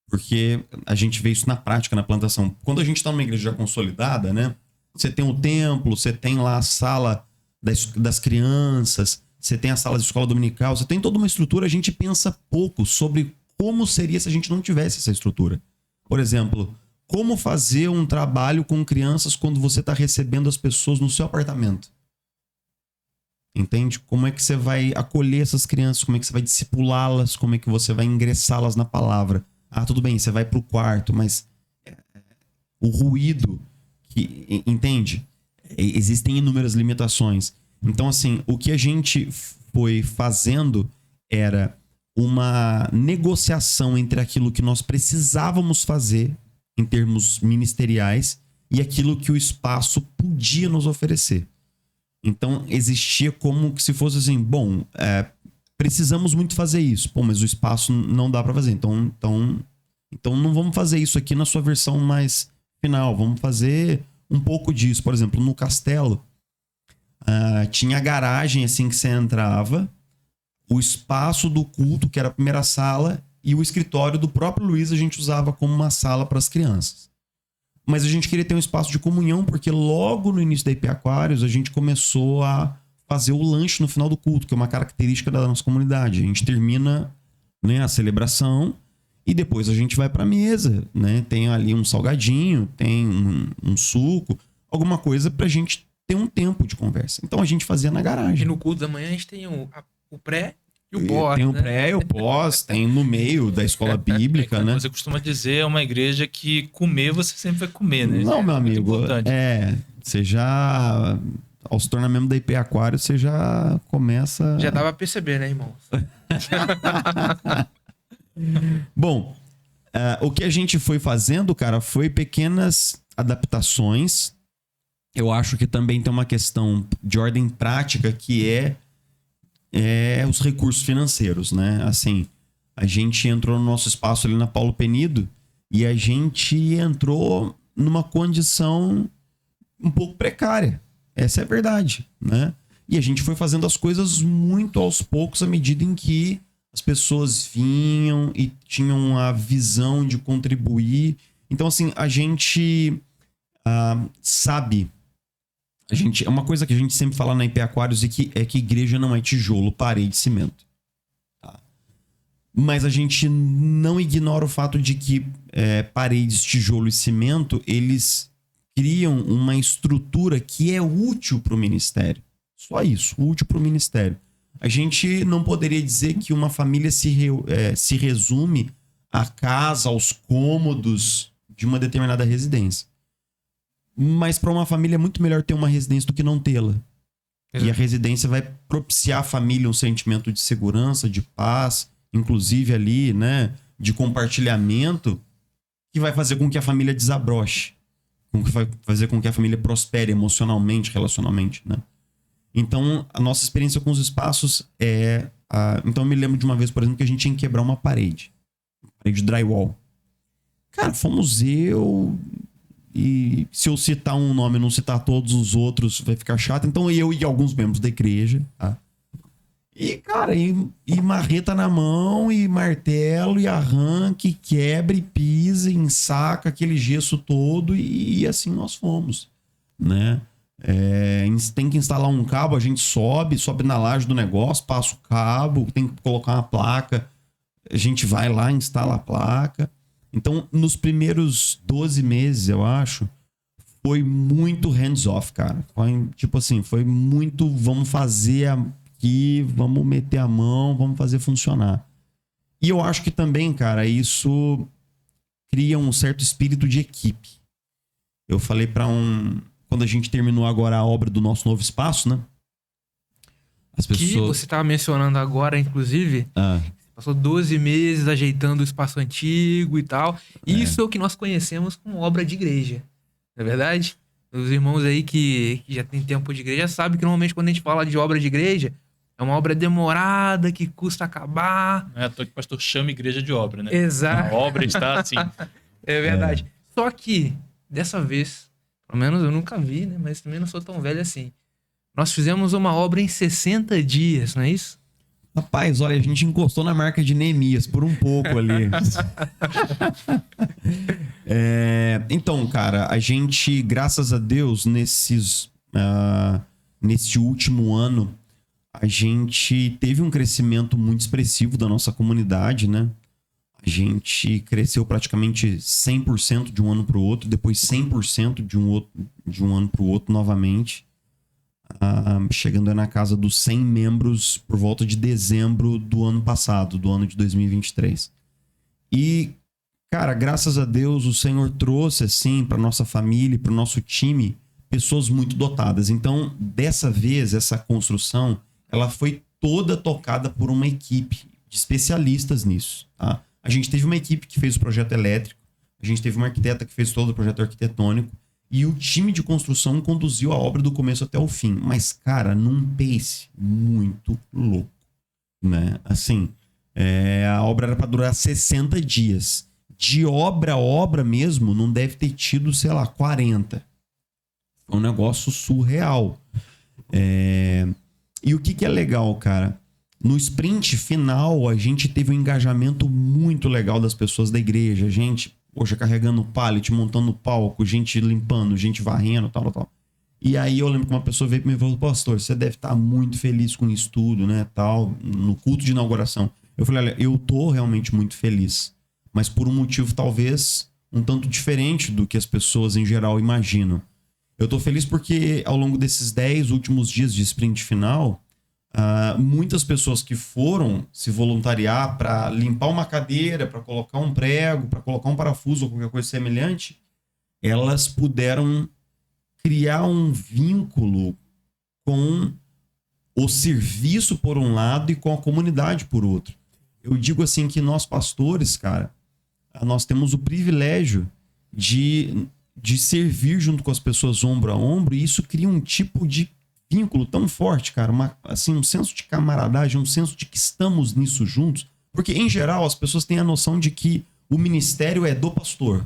Porque a gente vê isso na prática, na plantação. Quando a gente está numa igreja já consolidada, né? Você tem o templo, você tem lá a sala das crianças, você tem a sala de escola dominical, você tem toda uma estrutura. A gente pensa pouco sobre como seria se a gente não tivesse essa estrutura. Por exemplo, como fazer um trabalho com crianças quando você está recebendo as pessoas no seu apartamento? Entende? Como é que você vai acolher essas crianças? Como é que você vai discipulá-las? Como é que você vai ingressá-las na palavra? Ah, tudo bem, você vai pro quarto, mas o ruído, entende? Existem inúmeras limitações. Então, assim, o que a gente foi fazendo era uma negociação entre aquilo que nós precisávamos fazer em termos ministeriais e aquilo que o espaço podia nos oferecer. Então, existia como se fosse assim, bom, precisamos muito fazer isso. Pô, mas o espaço não dá para fazer. Então não vamos fazer isso aqui na sua versão mais final. Vamos fazer um pouco disso. Por exemplo, no castelo, tinha a garagem assim que você entrava, o espaço do culto, que era a primeira sala, e o escritório do próprio Luiz a gente usava como uma sala para as crianças. Mas a gente queria ter um espaço de comunhão, porque logo no início da IP Aquários a gente começou a fazer o lanche no final do culto, que é uma característica da nossa comunidade. A gente termina, né, a celebração e depois a gente vai para a mesa, né? Tem ali um salgadinho, tem um suco, alguma coisa pra gente ter um tempo de conversa. Então a gente fazia na garagem. E no culto da manhã a gente tem o pré e o pós. Tem o né? pré e o pós, tem no meio da escola bíblica, né? Você costuma dizer, é uma igreja que comer você sempre vai comer, né? Não, meu amigo. Importante. Você já... Ao se tornar membro da IP Aquário, você já começa... Já dá pra perceber, né, irmão? Bom, o que a gente foi fazendo, cara, foi pequenas adaptações. Eu acho que também tem uma questão de ordem prática que é os recursos financeiros, né? Assim, a gente entrou no nosso espaço ali na Paulo Penido e a gente entrou numa condição um pouco precária. Essa é a verdade, né? E a gente foi fazendo as coisas muito aos poucos à medida em que as pessoas vinham e tinham a visão de contribuir. Então, assim, a gente sabe... é uma coisa que a gente sempre fala na IP Aquários é que igreja não é tijolo, parede e cimento. Tá? Mas a gente não ignora o fato de que paredes, tijolo e cimento, eles criam uma estrutura que é útil para o ministério. Só isso, útil para o ministério. A gente não poderia dizer que uma família se resume à casa, aos cômodos de uma determinada residência. Mas para uma família é muito melhor ter uma residência do que não tê-la. E a residência vai propiciar à família um sentimento de segurança, de paz, inclusive ali, né, de compartilhamento, que vai fazer com que a família desabroche, que vai fazer com que a família prospere emocionalmente, relacionalmente, né? Então, a nossa experiência com os espaços então, eu me lembro de uma vez, por exemplo, que a gente tinha que quebrar uma parede drywall. Cara, fomos eu... E se eu citar um nome e não citar todos os outros, vai ficar chato. Então eu e alguns membros da igreja, tá? E, cara, e marreta na mão, e martelo, e arranque, quebra, e pisa, e ensaca aquele gesso todo, e assim nós fomos, né? Tem que instalar um cabo, a gente sobe na laje do negócio, passa o cabo, tem que colocar uma placa, a gente vai lá, instala a placa. Então, nos primeiros 12 meses, eu acho, foi muito hands-off, cara. Foi, tipo assim, foi muito, vamos fazer aqui, vamos meter a mão, vamos fazer funcionar. E eu acho que também, cara, isso cria um certo espírito de equipe. Eu falei quando a gente terminou agora a obra do nosso novo espaço, né? As pessoas... Que você estava mencionando agora, inclusive... Passou 12 meses ajeitando o espaço antigo e tal. Isso é o que nós conhecemos como obra de igreja. Não é verdade? Os irmãos aí que já tem tempo de igreja sabem que normalmente quando a gente fala de obra de igreja, é uma obra demorada, que custa acabar. Não é à toa que o pastor chama igreja de obra, né? Exato. A obra está assim. É verdade. Só que, dessa vez, pelo menos eu nunca vi, né? Mas também não sou tão velho assim. Nós fizemos uma obra em 60 dias, não é isso? Rapaz, olha, a gente encostou na marca de Neemias por um pouco ali. Então, cara, a gente, graças a Deus, nesse último ano, a gente teve um crescimento muito expressivo da nossa comunidade, né? A A gente cresceu praticamente 100% de um ano para o outro, depois 100% de um ano para o outro novamente, chegando na casa dos 100 membros por volta de dezembro do ano passado, do ano de 2023. E, cara, graças a Deus, o Senhor trouxe, assim, para nossa família, para o nosso time, pessoas muito dotadas. Então, dessa vez, essa construção, ela foi toda tocada por uma equipe de especialistas nisso, tá? A gente teve uma equipe que fez o projeto elétrico, a gente teve uma arquiteta que fez todo o projeto arquitetônico, e o time de construção conduziu a obra do começo até o fim. Mas, cara, num pace muito louco, né? Assim, a obra era para durar 60 dias. De obra a obra mesmo, não deve ter tido, sei lá, 40. Foi um negócio surreal. E o que é legal, cara? No sprint final, a gente teve um engajamento muito legal das pessoas da igreja. Gente, poxa, carregando pallet, montando palco, gente limpando, gente varrendo, tal. E aí eu lembro que uma pessoa veio pra mim e falou: pastor, você deve estar muito feliz com isso tudo, né, tal, no culto de inauguração. Eu falei: olha, eu tô realmente muito feliz, mas por um motivo talvez um tanto diferente do que as pessoas em geral imaginam. Eu tô feliz porque ao longo desses 10 últimos dias de sprint final, muitas pessoas que foram se voluntariar para limpar uma cadeira, para colocar um prego, para colocar um parafuso ou qualquer coisa semelhante, elas puderam criar um vínculo com o serviço por um lado e com a comunidade por outro. Eu digo assim que nós pastores, cara, nós temos o privilégio de servir junto com as pessoas ombro a ombro, e isso cria um tipo de vínculo tão forte, cara, um senso de camaradagem, um senso de que estamos nisso juntos, porque em geral as pessoas têm a noção de que o ministério é do pastor.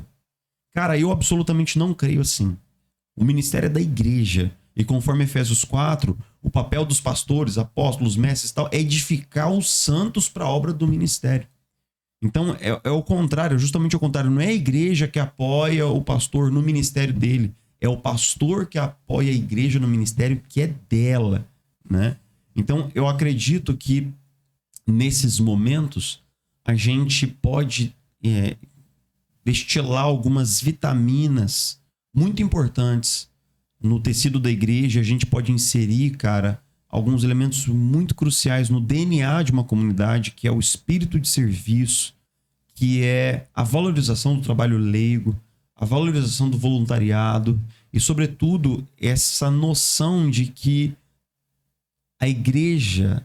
Cara, eu absolutamente não creio assim. O ministério é da igreja, e conforme Efésios 4, o papel dos pastores, apóstolos, mestres e tal, é edificar os santos para a obra do ministério. Então é o contrário, justamente o contrário. Não é a igreja que apoia o pastor no ministério dele, é o pastor que apoia a igreja no ministério que é dela, né? Então, eu acredito que nesses momentos a gente pode destilar algumas vitaminas muito importantes no tecido da igreja. A gente pode inserir, cara, alguns elementos muito cruciais no DNA de uma comunidade, que é o espírito de serviço, que é a valorização do trabalho leigo, a valorização do voluntariado e, sobretudo, essa noção de que a igreja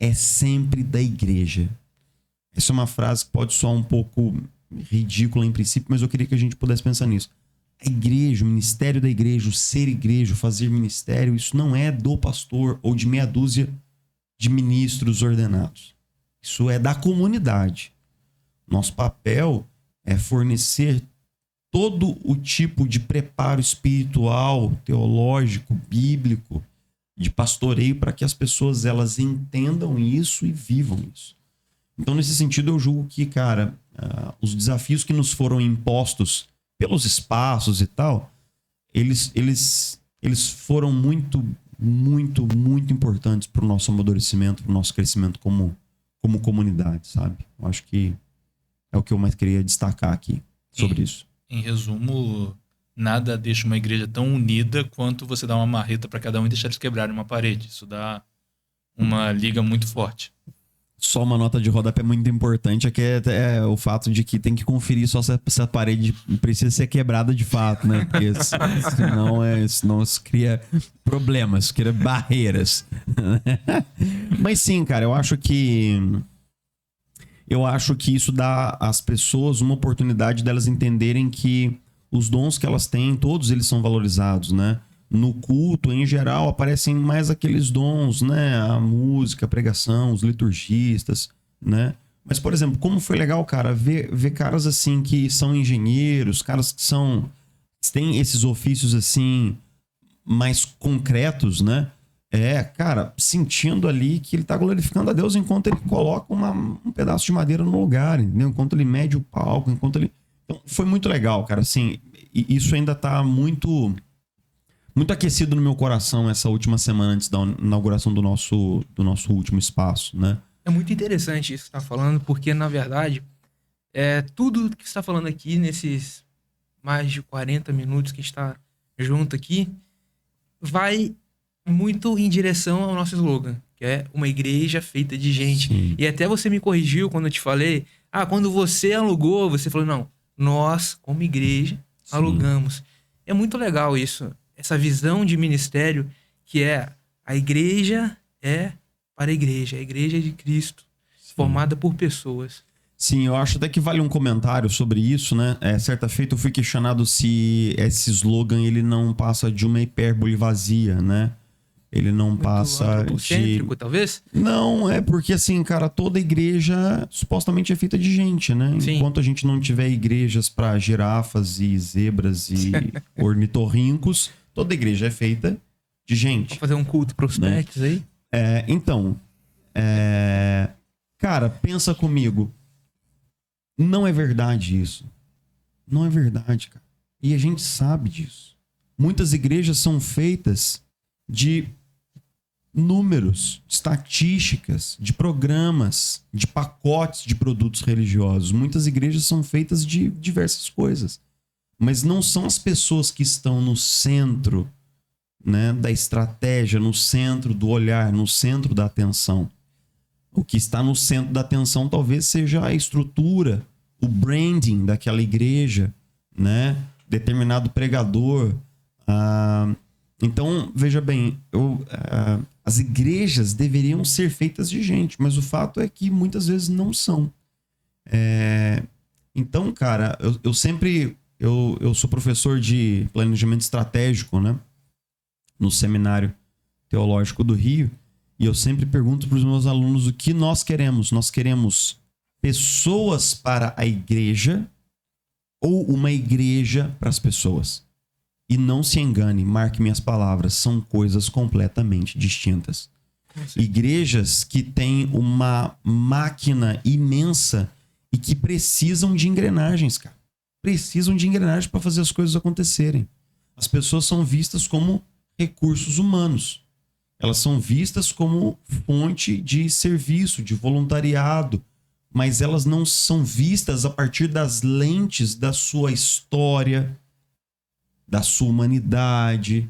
é sempre da igreja. Essa é uma frase que pode soar um pouco ridícula em princípio, mas eu queria que a gente pudesse pensar nisso. A igreja, o ministério da igreja, o ser igreja, o fazer ministério, isso não é do pastor ou de meia dúzia de ministros ordenados. Isso é da comunidade. Nosso papel é fornecer todo o tipo de preparo espiritual, teológico, bíblico, de pastoreio, para que as pessoas elas entendam isso e vivam isso. Então, nesse sentido, eu julgo que, cara, os desafios que nos foram impostos pelos espaços e tal, eles foram muito, muito, muito importantes para o nosso amadurecimento, para o nosso crescimento como comunidade, sabe? Eu acho que é o que eu mais queria destacar aqui sobre isso. Em resumo, nada deixa uma igreja tão unida quanto você dar uma marreta para cada um e deixar eles quebrarem uma parede. Isso dá uma liga muito forte. Só uma nota de rodapé muito importante é o fato de que tem que conferir só se essa parede precisa ser quebrada de fato, né? Porque senão se cria problemas, cria barreiras. Mas sim, cara, eu acho que isso dá às pessoas uma oportunidade delas entenderem que os dons que elas têm, todos eles são valorizados, né? No culto, em geral, aparecem mais aqueles dons, né? A música, a pregação, os liturgistas, né? Mas, por exemplo, como foi legal, cara, ver caras assim que são engenheiros, caras que têm esses ofícios assim mais concretos, né? Cara, sentindo ali que ele tá glorificando a Deus enquanto ele coloca um pedaço de madeira no lugar, entendeu? Enquanto ele mede o palco, enquanto ele... Então, foi muito legal, cara, assim, e isso ainda tá muito aquecido no meu coração essa última semana antes da inauguração do nosso último espaço, né? É muito interessante isso que você está falando, porque, na verdade, tudo que você está falando aqui, nesses mais de 40 minutos que a gente está junto aqui, vai muito em direção ao nosso slogan, que é uma igreja feita de gente. Sim. E até você me corrigiu quando eu te falei, quando você alugou, você falou, não, nós, como igreja, Sim. alugamos. É muito legal isso, essa visão de ministério, que é a igreja para a igreja é de Cristo, formada por pessoas. Sim, eu acho até que vale um comentário sobre isso, né? Certa feita eu fui questionado se esse slogan ele não passa de uma hipérbole vazia, né? Ele não Muito passa de... antropocêntrico, talvez? Não, é porque assim, cara, toda igreja supostamente é feita de gente, né? Sim. Enquanto a gente não tiver igrejas para girafas e zebras e ornitorrincos, toda igreja é feita de gente. Vamos fazer um culto para os pets aí? Cara, pensa comigo. Não é verdade isso. Não é verdade, cara. E a gente sabe disso. Muitas igrejas são feitas de números, estatísticas, de programas, de pacotes de produtos religiosos. Muitas igrejas são feitas de diversas coisas. Mas não são as pessoas que estão no centro, né, da estratégia, no centro do olhar, no centro da atenção. O que está no centro da atenção talvez seja a estrutura, o branding daquela igreja, né? Determinado pregador. Então, veja bem, as igrejas deveriam ser feitas de gente, mas o fato é que muitas vezes não são. Então, cara, eu sempre... Eu sou professor de planejamento estratégico, né? No Seminário Teológico do Rio. E eu sempre pergunto para os meus alunos o que nós queremos. Nós queremos pessoas para a igreja ou uma igreja para as pessoas. E não se engane, marque minhas palavras, são coisas completamente distintas. Igrejas que têm uma máquina imensa e que precisam de engrenagens, cara. Precisam de engrenagens para fazer as coisas acontecerem. As pessoas são vistas como recursos humanos. Elas são vistas como fonte de serviço, de voluntariado, mas elas não são vistas a partir das lentes da sua história, da sua humanidade,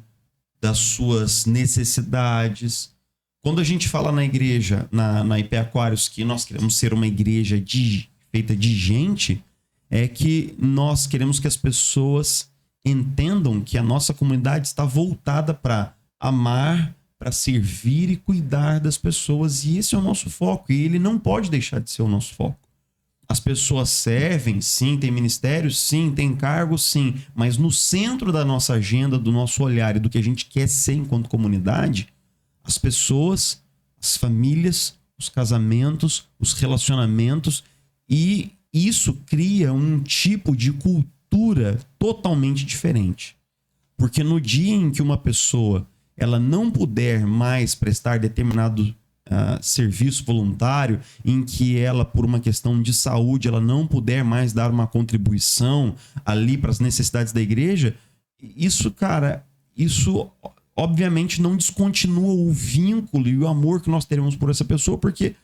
das suas necessidades. Quando a gente fala na igreja, na IP Aquários, que nós queremos ser uma igreja feita de gente, é que nós queremos que as pessoas entendam que a nossa comunidade está voltada para amar, para servir e cuidar das pessoas. E esse é o nosso foco. E ele não pode deixar de ser o nosso foco. As pessoas servem, sim, tem ministérios, sim, tem cargos, sim. Mas no centro da nossa agenda, do nosso olhar e do que a gente quer ser enquanto comunidade, as pessoas, as famílias, os casamentos, os relacionamentos. E isso cria um tipo de cultura totalmente diferente. Porque no dia em que uma pessoa ela não puder mais prestar determinado serviço voluntário, em que ela, por uma questão de saúde, ela não puder mais dar uma contribuição ali para as necessidades da igreja, isso, cara, isso obviamente não descontinua o vínculo e o amor que nós teremos por essa pessoa, porque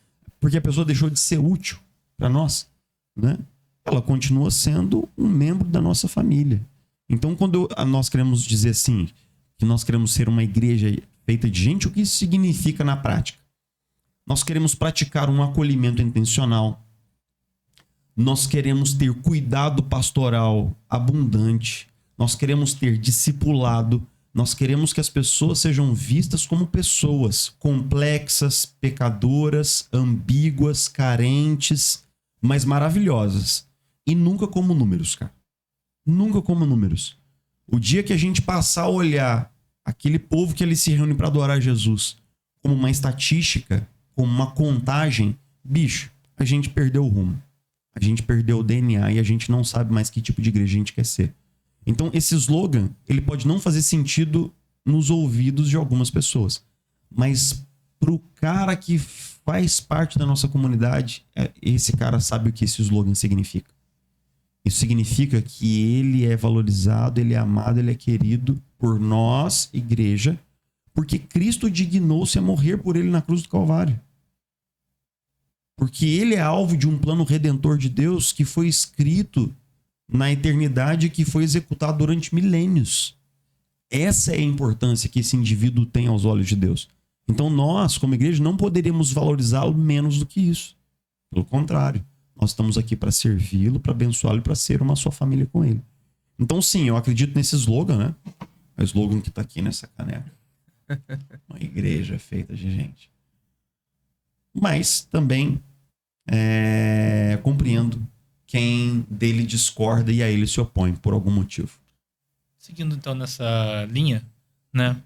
a pessoa deixou de ser útil para nós, né? Ela continua sendo um membro da nossa família. Então, quando nós queremos dizer assim, que nós queremos ser uma igreja feita de gente, o que isso significa na prática? Nós queremos praticar um acolhimento intencional. Nós queremos ter cuidado pastoral abundante. Nós queremos ter discipulado. Nós queremos que as pessoas sejam vistas como pessoas complexas, pecadoras, ambíguas, carentes, mas maravilhosas. E nunca como números, cara. Nunca como números. O dia que a gente passar a olhar aquele povo que ali se reúne para adorar Jesus como uma estatística, como uma contagem, bicho, a gente perdeu o rumo. A gente perdeu o DNA e a gente não sabe mais que tipo de igreja a gente quer ser. Então, esse slogan, ele pode não fazer sentido nos ouvidos de algumas pessoas, mas pro cara que faz parte da nossa comunidade, esse cara sabe o que esse slogan significa. Isso significa que ele é valorizado, ele é amado, ele é querido por nós, igreja, porque Cristo dignou-se a morrer por ele na cruz do Calvário. Porque ele é alvo de um plano redentor de Deus que foi escrito na eternidade e que foi executado durante milênios. Essa é a importância que esse indivíduo tem aos olhos de Deus. Então nós, como igreja, não poderíamos valorizá-lo menos do que isso. Pelo contrário, nós estamos aqui para servi-lo, para abençoá-lo e para ser uma sua família com ele. Então sim, eu acredito nesse slogan, né? É o slogan que está aqui nessa caneca. Uma igreja feita de gente. Mas também compreendo quem dele discorda e a ele se opõe por algum motivo. Seguindo então nessa linha, né?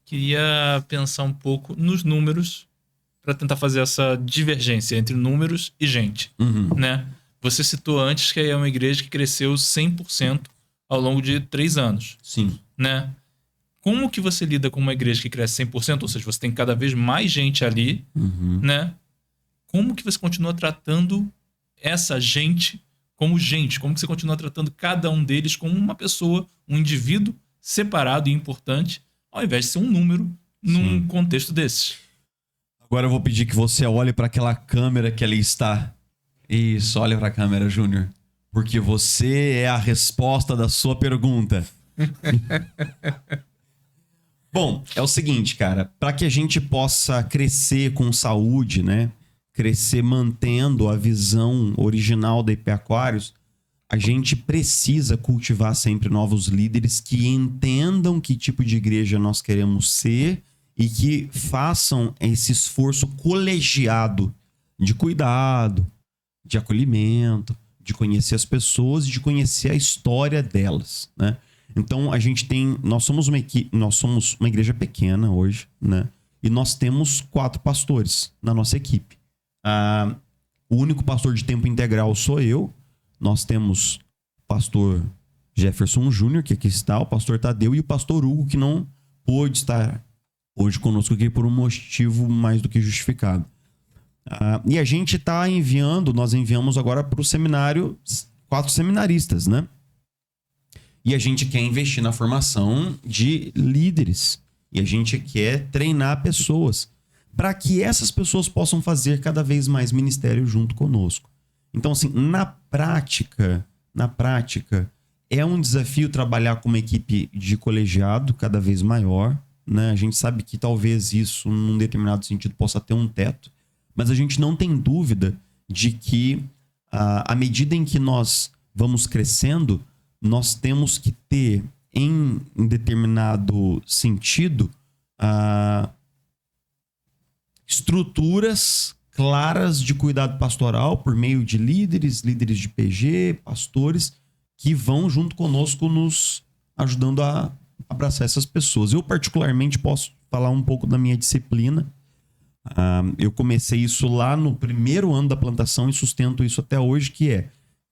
Queria pensar um pouco nos números para tentar fazer essa divergência entre números e gente, né? Você citou antes que é uma igreja que cresceu 100% ao longo de 3 anos. Sim. Né? Como que você lida com uma igreja que cresce 100%? Ou seja, você tem cada vez mais gente ali, né? Como que você continua tratando essa gente como gente? Como que você continua tratando cada um deles como uma pessoa, um indivíduo separado e importante, ao invés de ser um número num contexto desses? Agora eu vou pedir que você olhe para aquela câmera que ali está. Isso, olha para a câmera, Júnior. Porque você é a resposta da sua pergunta. Bom, é o seguinte, cara. Para que a gente possa crescer com saúde, né? Crescer mantendo a visão original da IP Aquários, a gente precisa cultivar sempre novos líderes que entendam que tipo de igreja nós queremos ser e que façam esse esforço colegiado de cuidado, de acolhimento, de conhecer as pessoas e de conhecer a história delas, né? Então nós somos uma igreja pequena hoje, né? E nós temos 4 pastores na nossa equipe. O único pastor de tempo integral sou eu. Nós temos o pastor Jefferson Júnior, que aqui está, o pastor Tadeu e o pastor Hugo, que não pôde estar hoje conosco aqui por um motivo mais do que justificado. E a gente está nós enviamos agora para o seminário 4 seminaristas, né? E a gente quer investir na formação de líderes. E a gente quer treinar pessoas para que essas pessoas possam fazer cada vez mais ministério junto conosco. Então, assim, na prática, é um desafio trabalhar com uma equipe de colegiado cada vez maior, né? A gente sabe que talvez isso, num determinado sentido, possa ter um teto, mas a gente não tem dúvida de que, à medida em que nós vamos crescendo, nós temos que ter, em determinado sentido, estruturas claras de cuidado pastoral por meio de líderes de PG, pastores, que vão junto conosco nos ajudando a abraçar essas pessoas. Eu, particularmente, posso falar um pouco da minha disciplina. Eu comecei isso lá no primeiro ano da plantação e sustento isso até hoje, que é: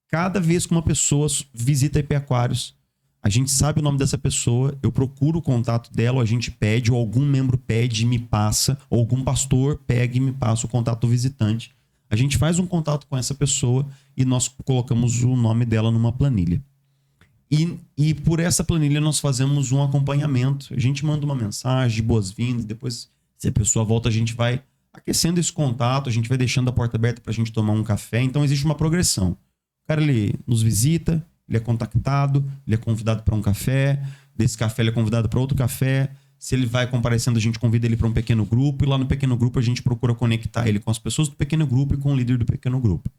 cada vez que uma pessoa visita a IP Aquários, a gente sabe o nome dessa pessoa, eu procuro o contato dela, ou a gente pede, ou algum membro pede e me passa, ou algum pastor pega e me passa o contato do visitante. A gente faz um contato com essa pessoa e nós colocamos o nome dela numa planilha. E por essa planilha nós fazemos um acompanhamento. A gente manda uma mensagem de boas-vindas, depois, se a pessoa volta, a gente vai aquecendo esse contato, a gente vai deixando a porta aberta para a gente tomar um café. Então existe uma progressão. O cara, ele nos visita, ele é contactado, ele é convidado para um café, desse café ele é convidado para outro café. Se ele vai comparecendo, a gente convida ele para um pequeno grupo, e lá no pequeno grupo a gente procura conectar ele com as pessoas do pequeno grupo e com o líder do pequeno grupo,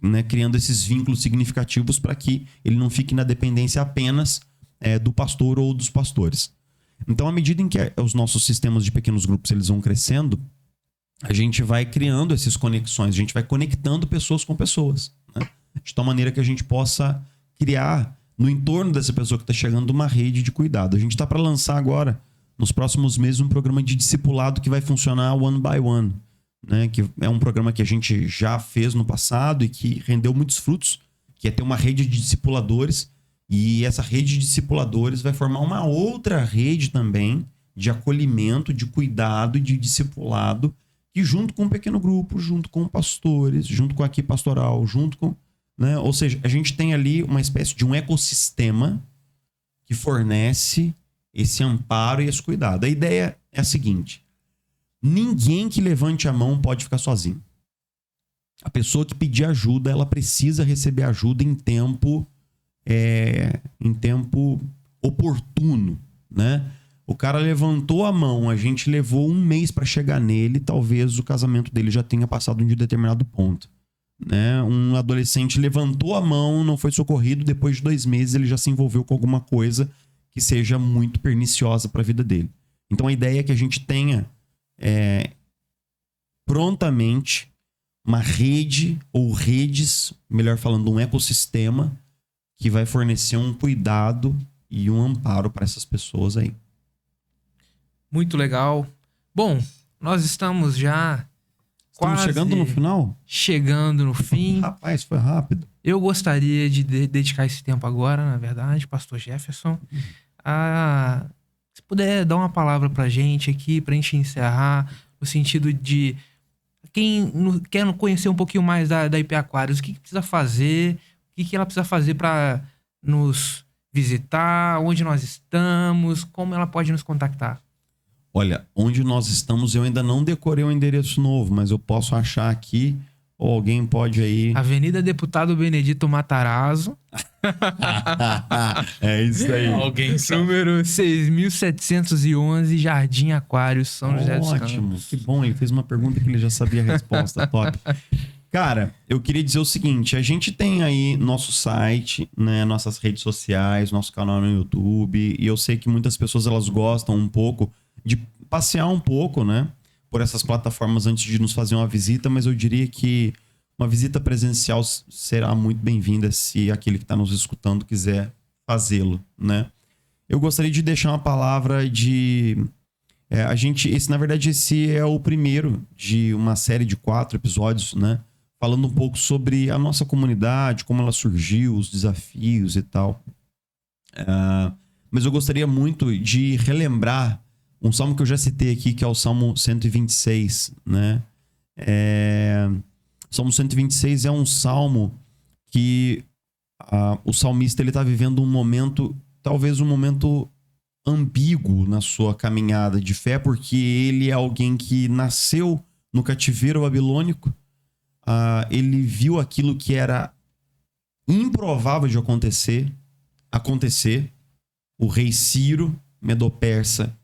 né? Criando esses vínculos significativos para que ele não fique na dependência apenas do pastor ou dos pastores. Então, à medida em que os nossos sistemas de pequenos grupos eles vão crescendo, a gente vai criando essas conexões, a gente vai conectando pessoas com pessoas, né? De tal maneira que a gente possa criar no entorno dessa pessoa que está chegando uma rede de cuidado. A gente está para lançar agora, nos próximos meses, um programa de discipulado que vai funcionar one by one, né? Que é um programa que a gente já fez no passado e que rendeu muitos frutos, que é ter uma rede de discipuladores, e essa rede de discipuladores vai formar uma outra rede também de acolhimento, de cuidado e de discipulado, que junto com um pequeno grupo, junto com pastores, junto com a equipe pastoral, junto com, né? Ou seja, a gente tem ali uma espécie de um ecossistema que fornece esse amparo e esse cuidado. A ideia é a seguinte: ninguém que levante a mão pode ficar sozinho. A pessoa que pedir ajuda, ela precisa receber ajuda em tempo oportuno, né? O cara levantou a mão, a gente levou 1 mês para chegar nele, talvez o casamento dele já tenha passado de um determinado ponto, né? Um adolescente levantou a mão, não foi socorrido, depois de 2 meses ele já se envolveu com alguma coisa que seja muito perniciosa para a vida dele. Então a ideia é que a gente tenha prontamente uma rede ou redes, melhor falando, um ecossistema que vai fornecer um cuidado e um amparo para essas pessoas aí. Muito legal. Bom, nós estamos já quase chegando no final? Chegando no fim. Rapaz, foi rápido. Eu gostaria de dedicar esse tempo agora, na verdade, Pastor Jefferson, se puder dar uma palavra pra gente aqui, pra gente encerrar, no sentido de quem quer conhecer um pouquinho mais da IP Aquários, o que precisa fazer, o que ela precisa fazer pra nos visitar, onde nós estamos, como ela pode nos contactar. Olha, onde nós estamos, eu ainda não decorei o endereço novo, mas eu posso achar aqui, ou alguém pode aí... Avenida Deputado Benedito Matarazzo. É isso aí. Alguém sabe. Número 6.711, Jardim Aquários, São José dos Campos. Ótimo, que bom. Ele fez uma pergunta que ele já sabia a resposta. Top. Cara, eu queria dizer o seguinte. A gente tem aí nosso site, né, nossas redes sociais, nosso canal no YouTube. E eu sei que muitas pessoas elas gostam um pouco de passear um pouco, né, por essas plataformas antes de nos fazer uma visita. Mas eu diria que uma visita presencial será muito bem-vinda se aquele que está nos escutando quiser fazê-lo, né? Eu gostaria de deixar uma palavra de... na verdade, esse é o primeiro de uma série de 4 episódios, né? Falando um pouco sobre a nossa comunidade, como ela surgiu, os desafios e tal. Mas eu gostaria muito de relembrar um salmo que eu já citei aqui, que é o Salmo 126, né? O Salmo 126 é um salmo que o salmista ele está vivendo um momento, talvez um momento ambíguo na sua caminhada de fé, porque ele é alguém que nasceu no cativeiro babilônico. Ele viu aquilo que era improvável de acontecer. O rei Ciro, Medo-Persa,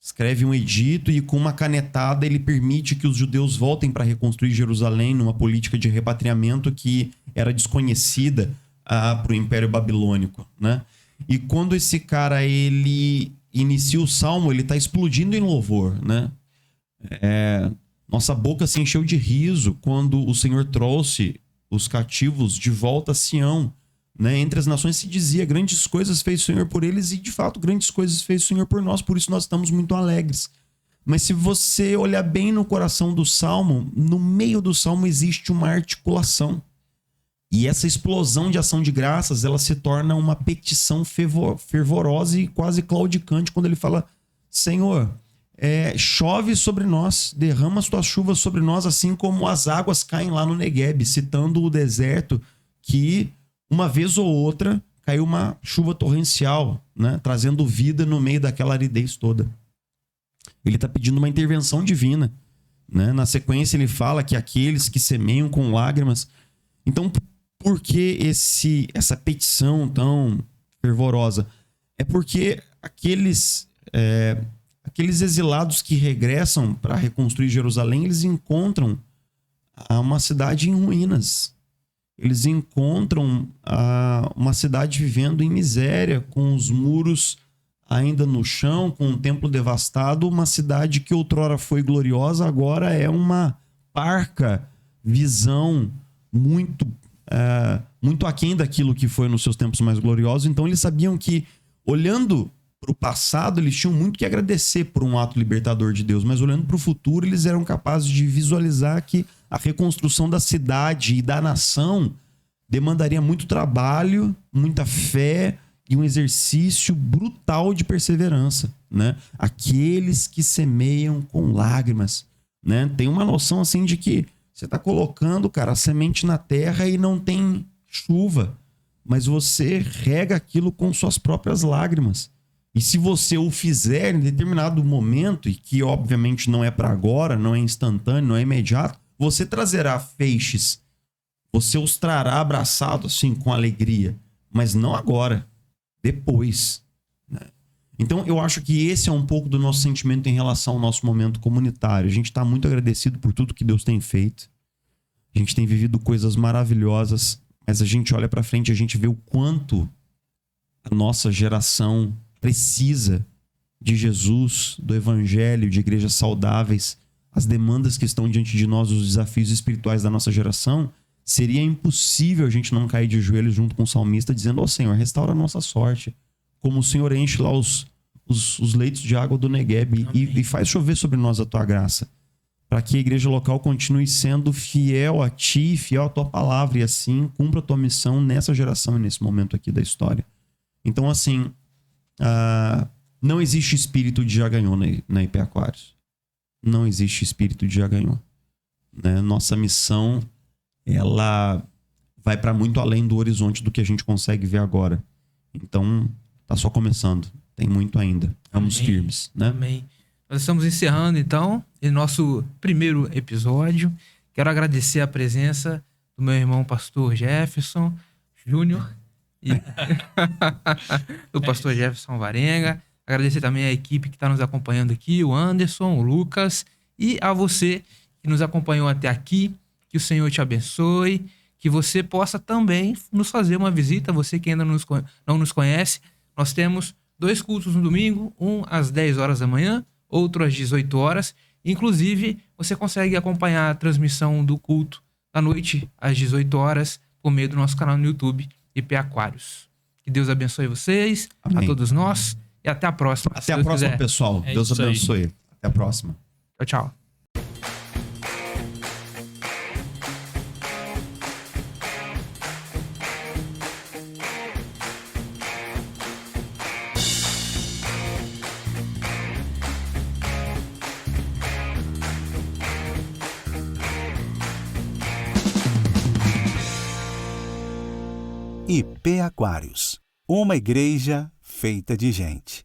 escreve um edito e com uma canetada ele permite que os judeus voltem para reconstruir Jerusalém numa política de repatriamento que era desconhecida para o Império Babilônico, né? E quando esse cara ele inicia o salmo, ele está explodindo em louvor, né? Nossa boca se encheu de riso quando o Senhor trouxe os cativos de volta a Sião, né? Entre as nações se dizia, grandes coisas fez o Senhor por eles, e de fato grandes coisas fez o Senhor por nós, por isso nós estamos muito alegres. Mas se você olhar bem no coração do salmo, no meio do salmo existe uma articulação. E essa explosão de ação de graças, ela se torna uma petição fervorosa e quase claudicante quando ele fala: Senhor, chove sobre nós, derrama as tuas chuvas sobre nós, assim como as águas caem lá no Negueb, citando o deserto que uma vez ou outra caiu uma chuva torrencial, né, trazendo vida no meio daquela aridez toda. Ele está pedindo uma intervenção divina, né? Na sequência ele fala que aqueles que semeiam com lágrimas. Então, por que essa petição tão fervorosa? É porque aqueles exilados que regressam para reconstruir Jerusalém, eles encontram uma cidade em ruínas. Eles encontram uma cidade vivendo em miséria, com os muros ainda no chão, com um templo devastado. Uma cidade que outrora foi gloriosa, agora é uma parca visão muito aquém daquilo que foi nos seus tempos mais gloriosos. Então eles sabiam que, olhando para o passado, eles tinham muito que agradecer por um ato libertador de Deus, mas olhando para o futuro, eles eram capazes de visualizar que a reconstrução da cidade e da nação demandaria muito trabalho, muita fé e um exercício brutal de perseverança, né? Aqueles que semeiam com lágrimas, né? Tem uma noção assim de que você está colocando, cara, a semente na terra e não tem chuva, mas você rega aquilo com suas próprias lágrimas. E se você o fizer em determinado momento, e que obviamente não é para agora, não é instantâneo, não é imediato, você trazerá feixes, você os trará abraçado assim com alegria, mas não agora, depois, né? Então eu acho que esse é um pouco do nosso sentimento em relação ao nosso momento comunitário. A gente está muito agradecido por tudo que Deus tem feito. A gente tem vivido coisas maravilhosas, mas a gente olha para frente e a gente vê o quanto a nossa geração precisa de Jesus, do evangelho, de igrejas saudáveis, as demandas que estão diante de nós, os desafios espirituais da nossa geração. Seria impossível a gente não cair de joelhos junto com o salmista dizendo: ó Senhor, restaura a nossa sorte, como o Senhor enche lá os leitos de água do Negueb e faz chover sobre nós a tua graça, para que a igreja local continue sendo fiel a ti, fiel à tua palavra, e assim cumpra a tua missão nessa geração e nesse momento aqui da história. Então, assim, não existe espírito de já ganhou na IP Aquários. Não existe espírito de já ganhou, né? Nossa missão, ela vai para muito além do horizonte do que a gente consegue ver agora. Então, tá só começando. Tem muito ainda. Vamos firmes, né? Amém. Nós estamos encerrando, então, o nosso primeiro episódio. Quero agradecer a presença do meu irmão pastor Jefferson Júnior e do pastor Jefferson Varenga. Agradecer também a equipe que está nos acompanhando aqui, o Anderson, o Lucas, e a você que nos acompanhou até aqui. Que o Senhor te abençoe, que você possa também nos fazer uma visita, você que ainda não nos conhece. Nós temos 2 cultos no domingo, um às 10 horas da manhã, outro às 18 horas. Inclusive, você consegue acompanhar a transmissão do culto da noite às 18 horas por meio do nosso canal no YouTube, IP Aquários. Que Deus abençoe vocês, Amém. a todos nós, e até a próxima. Até a próxima, pessoal. Deus abençoe. Até a próxima. Tchau, tchau. IP Aquários, uma igreja feita de gente.